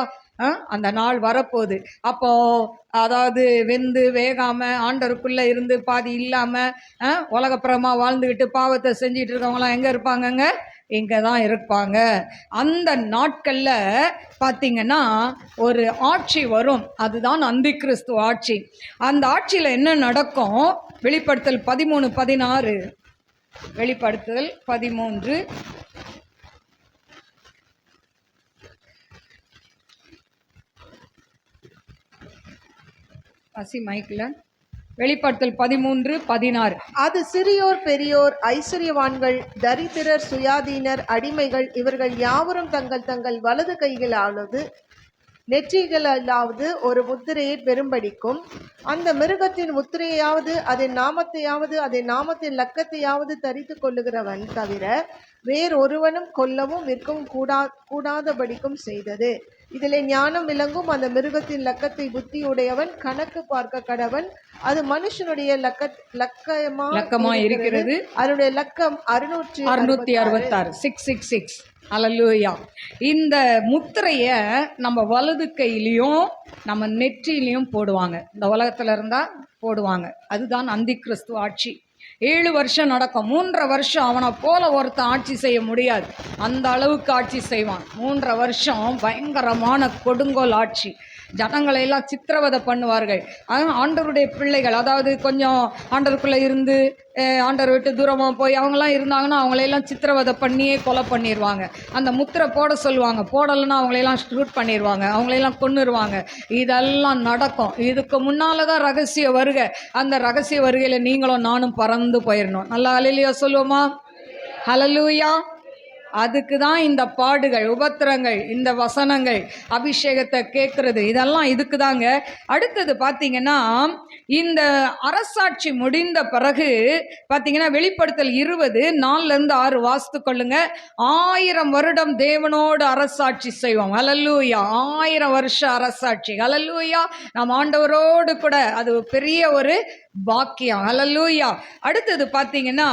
அந்த நாள் வரப்போகுது. அப்போது அதாவது வெந்து வேகாமல் ஆண்டருக்குள்ளே இருந்து பாதி இல்லாமல் உலகப்புறமாக வாழ்ந்துக்கிட்டு பாவத்தை செஞ்சிட்டு இருக்கவங்களாம் எங்கே இருப்பாங்கங்க, இங்கே தான் இருப்பாங்க. அந்த நாட்களில் பார்த்திங்கன்னா ஒரு ஆட்சி வரும், அதுதான் அந்தி கிறிஸ்து ஆட்சி. அந்த ஆட்சியில் என்ன நடக்கும், வெளிப்படுத்தல் 13:16. வெளிப்படுத்தல் 13 மைக்கில் வெளிப்படுத்தல் 13:16. அது சிறியோர் பெரியோர், ஐஸ்வர்யவான்கள், தரித்திரர், சுயாதீனர், அடிமைகள், இவர்கள் யாவரும் தங்கள் தங்கள் வலது கைகளானது நெற்றிகளாவது ஒரு முத்திரையை பெரும்படிக்கும், அந்த மிருகத்தின் முத்திரையாவது அதன் நாமத்தையாவது அதன் நாமத்தின் லக்கத்தையாவது தரித்து கொள்ளுகிறவன் தவிர வேறொருவனும் கொல்லவும் விற்கவும் கூடாதபடிக்கும் செய்தது. இதில் ஞானம் விளங்கும். அந்த மிருகத்தின் லக்கத்தை புத்தியுடையவன் கணக்கு பார்க்க கடவன். அது மனுஷனுடைய லக்கமா இருக்கிறது. அதனுடைய லக்கம் 666. 666. ஹல்லேலூயா. இந்த முத்திரையை நம்ம வலது கையிலையும் நம்ம நெற்றிலையும் போடுவாங்க. இந்த உலகத்தில் இருந்தால் போடுவாங்க. அதுதான் அந்தி கிறிஸ்து ஆட்சி. 7 வருஷம் நடக்கும். 3.5 வருஷம் அவனை போல ஒருத்தன் ஆட்சி செய்ய முடியாது, அந்த அளவுக்கு ஆட்சி செய்வான். 3.5 வருஷம் பயங்கரமான கொடுங்கோல் ஆட்சி. ஜனங்களை எல்லாம் சித்திரவதை பண்ணுவார்கள். ஆண்டவருடைய பிள்ளைகள், அதாவது கொஞ்சம் ஆண்டவருக்குள்ளே இருந்து ஆண்டவர் விட்டு தூரமாக போய் அவங்களாம் இருந்தாங்கன்னா அவங்களையெல்லாம் சித்திரவதை பண்ணியே கொலை பண்ணிடுவாங்க. அந்த முத்திரை போட சொல்லுவாங்க, போடலைன்னா அவங்களையெல்லாம் ஷூட் பண்ணிடுவாங்க, அவங்களையெல்லாம் கொன்னுருவாங்க. இதெல்லாம் நடக்கும். இதுக்கு முன்னால் தான் ரகசிய வருகை. அந்த ரகசிய வருகையில் நீங்களும் நானும் பறந்து போயிடணும். நல்லா ஹல்லேலூயா சொல்லுவோமா? ஹல்லேலூயா. அதுக்கு தான் இந்த பாடுகள், உபத்திரங்கள், இந்த வசனங்கள், அபிஷேகத்தை கேட்குறது, இதெல்லாம் இதுக்கு தாங்க. அடுத்தது பார்த்திங்கன்னா, இந்த அரசாட்சி முடிந்த பிறகு பார்த்திங்கன்னா வெளிப்படுத்தல் 20:4-6 வாசித்து கொள்ளுங்க. 1000 வருடம் தேவனோடு அரசாட்சி செய்வோம். ஹல்லேலூயா. 1000 வருஷ அரசாட்சி. ஹல்லேலூயா. நம் ஆண்டவரோடு கூட அது பெரிய ஒரு பாக்கியம். ஹல்லேலூயா. அடுத்தது பார்த்தீங்கன்னா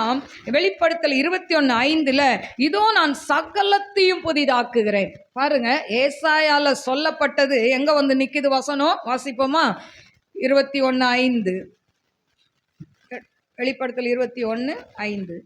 வெளிப்படுத்தல் 21:5 இதோ நான் சகலத்தையும் புதிதாக்குகிறேன். பாருங்க, ஏசாயால சொல்லப்பட்டது எங்க வந்து நிக்குது வசனம், வாசிப்போமா? 21:5. வெளிப்படுத்தல் 21:5.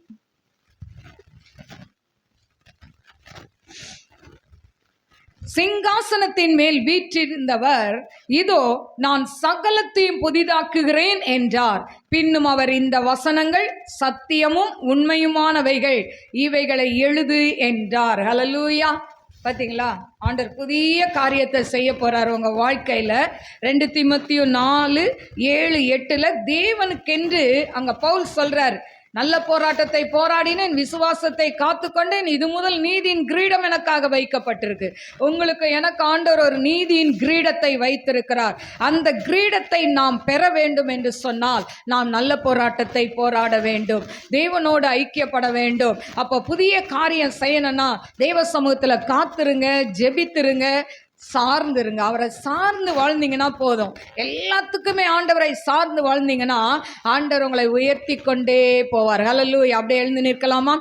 சிங்காசனத்தின் மேல் வீற்றிருந்தவர் இதோ நான் சகலத்தையும் புதிதாக்குகிறேன் என்றார். பின்னும் அவர் இந்த வசனங்கள் சத்தியமும் உண்மையுமானவைகள், இவைகளை எழுது என்றார். ஹல்லேலூயா. பார்த்தீங்களா, ஆண்டவர் புதிய காரியத்தை செய்ய போறார் உங்க வாழ்க்கையில. 2 தீமோத்தேயு 4:7-8 தேவனுக்கென்று அங்க பவுல் சொல்றார், நல்ல போராட்டத்தை போராடினேன், விசுவாசத்தை காத்துக்கொண்டேன், இது முதல் நீதியின் கிரீடம் எனக்காக வைக்கப்பட்டிருக்கு. உங்களுக்கு எனக்கு ஆண்டவர் ஒரு நீதியின் கிரீடத்தை வைத்திருக்கிறார். அந்த கிரீடத்தை நாம் பெற வேண்டும் என்று சொன்னால் நாம் நல்ல போராட்டத்தை போராட வேண்டும், தேவனோடு ஐக்கியப்பட வேண்டும். அப்போ புதிய காரியம் செய்யணும்னா தேவ சமூகத்தில் காத்துருங்க, ஜெபித்துருங்க, சார்ந்துருங்க. அவரை சார்ந்து வாழ்ந்தீங்கன்னா போதும். எல்லாத்துக்குமே ஆண்டவரை சார்ந்து வாழ்ந்தீங்கன்னா ஆண்டவர் உங்களை உயர்த்தி கொண்டே போவார். ஹல்லேலூயா. அப்படியே எழுந்து நிற்கலாமா?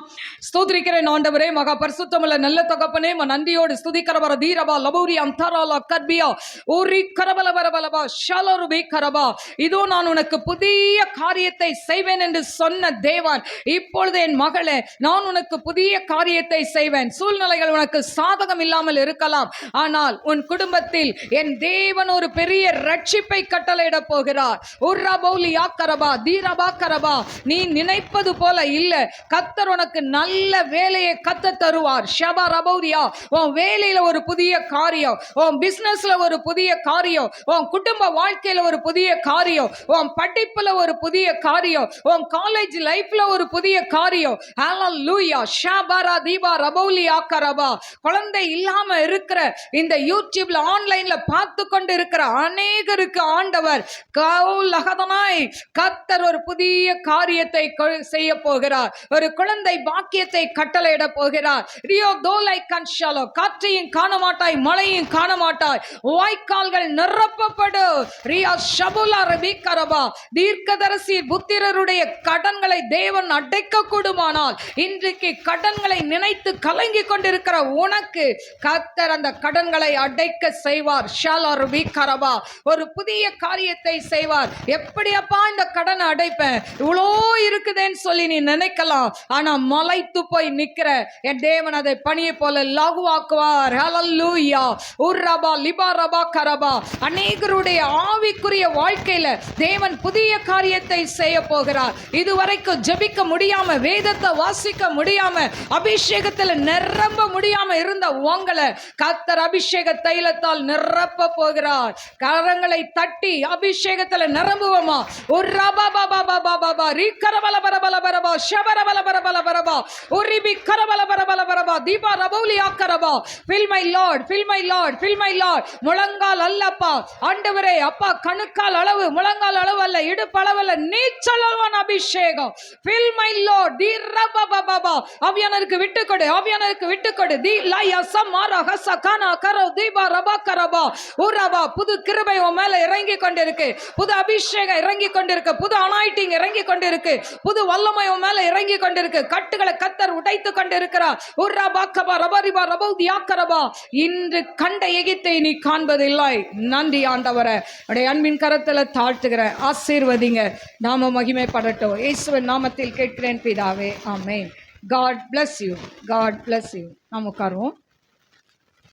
ஸ்தோத்திரிக்கிறேன் ஆண்டவரே, மகா பரிசுத்தமுள்ள நல்ல தகப்பனே, நன்றியோடு ஸ்துதிக்கிறவர தீரபா லபூரி அந்தராலா கர்பியா ஊரி கரபல பரபலபா ஷலருபி கரபா. இதோ நான் உனக்கு புதிய காரியத்தை செய்வேன் என்று சொன்ன தேவன், இப்பொழுது என் மகளே, நான் உனக்கு புதிய காரியத்தை செய்வேன். சூழ்நிலைகள் உனக்கு சாதகம் இல்லாமல் இருக்கலாம், ஆனால் உன் குடும்பத்தில் என் தேவன் ஒரு பெரிய ரட்சிப்பை கட்டளையிட போகிறார். உர்ரபௌலியா கரபா தீரபா கரபா. நீ நினைப்பது போல இல்ல, கர்த்தர் உனக்கு நல்ல வேலையை கத்த தருவார். ஷபா ரபௌரியா. உன் வேலையில ஒரு புதிய காரியம், உன் பிசினஸ்ல ஒரு புதிய காரியம், உன் குடும்ப வாழ்க்கையில ஒரு புதிய காரியம், உன் படிப்புல ஒரு புதிய காரியம், உன் காலேஜ் லைஃப்ல ஒரு புதிய காரியம். ஹல்லேலூயா. ஷபரா தீபா ரபௌலியா கரபா. குழந்தை இல்லாம இருக்கிற இந்த யூடியூப்ல ஆன்லைன்ல பார்த்து கொண்டு இருக்கிற அநேகருக்கு ஆண்டவர் கர்த்தர் ஒரு புதிய காரியத்தை செய்ய போகிறார். ஒரு குழந்தை பாக்கியத்தை கட்டளையிட போகிறார். ரியோ தோலை கன்ஷாலோ. காற்றையும் காண மாட்டாய், மழையும் காண மாட்டாய், வாய்க்கால்கள் நிரப்பப்படும். ரியா ஷபுலா ரபி கரபா. தீர்க்கதரிசி புத்திரருடைய கடன்களை தேவன் அடைக்க கூடுமானால், இன்றைக்கு கடன்களை நினைத்து கலங்கி கொண்டிருக்கிற உனக்கு கர்த்தர் அந்த கடன்களை அடைக்க செய்வார். ஷலருபி கரபா. ஒரு புதிய காரியத்தை செய்வார். எப்படியப்பா இந்த கடனை அடைப்பேன், இவ்வளோ இருக்குதேன்னு சொல்லி நீ நினைக்கலாம். ஆனா மலைத்து போய் நிக்கிற என் தேவன் அதை பணியை போல லகுவாக்குவார். ஹல்லேலூயா. உர்ரபா லிபா ரபா கரபா. அநேகருடைய ஆவிக்குரிய வாழ்க்கையில தேவன் புதிய காரியத்தை செய்ய போகிறார். இதுவரைக்கும் ஜெபிக்க முடியாம, வேதத்தை வாசிக்க முடியாம, அபிஷேகத்தில் நிரம்ப முடியாம இருந்த உங்களை கர்த்தர் அபிஷேக தைலத்தால் நிரப்ப போகிறார். கரங்களை தட்டி அபிஷேகத்துல நிரம்புவோமா? ஒரு ரபா பாபா பாபா பாபா ரி கரபல பரபல பரபா ஷபரபல பரபல பரபா உரிபி கரபல பரபல பரபா Deepa ரபௌலியா கரபா. fill my lord, fill my lord, fill my lord. முழங்கால் அல்லப்பா ஆண்டவரே, அப்பா கணுக்கால் அளவு, முழங்கால் அளவு அல்ல, இடுப்பு அளவு அல்ல, நீச்சல் அளவான அபிஷேகம். fill my lord தி ரபா பாபா பாபா. ஆவியானவருக்கு விட்டுக்கொடு, ஆவியானவருக்கு விட்டுக்கொடு. தி லாயா சமாரா ஹசகானா கரோ தீபா ரபா கரபா உரபா. புது கிருபை உன் மேல இறங்கி கொண்டிருக்கு, புது அபிஷேகம் இறங்கி கொண்டிருக்கு, புது அனாயிட்டிங் இறங்கி கொண்டிருக்கு, புது வல்லமை உன் மேல இறங்கி கொண்டிருக்கு. கட்டுகளை கர்த்தர் உடைத்து கொண்டிருக்கிறார். உரபா கபா ரபரிபா ரபௌதியா கரபா. இன்று கண்ட எகிப்தை நீ காண்பதில்லை. நன்றி ஆண்டவரே. உடைய அன்பின் கரத்துல தாழ்த்துகிறேன். ஆசீர்வதிங்க, நாம மகிமைப்படட்டும். இயேசுவின் நாமத்தில் கேட்கிறேன் பிதாவே, ஆமென். God bless you. God bless you. நாம் உட்காருவோம்.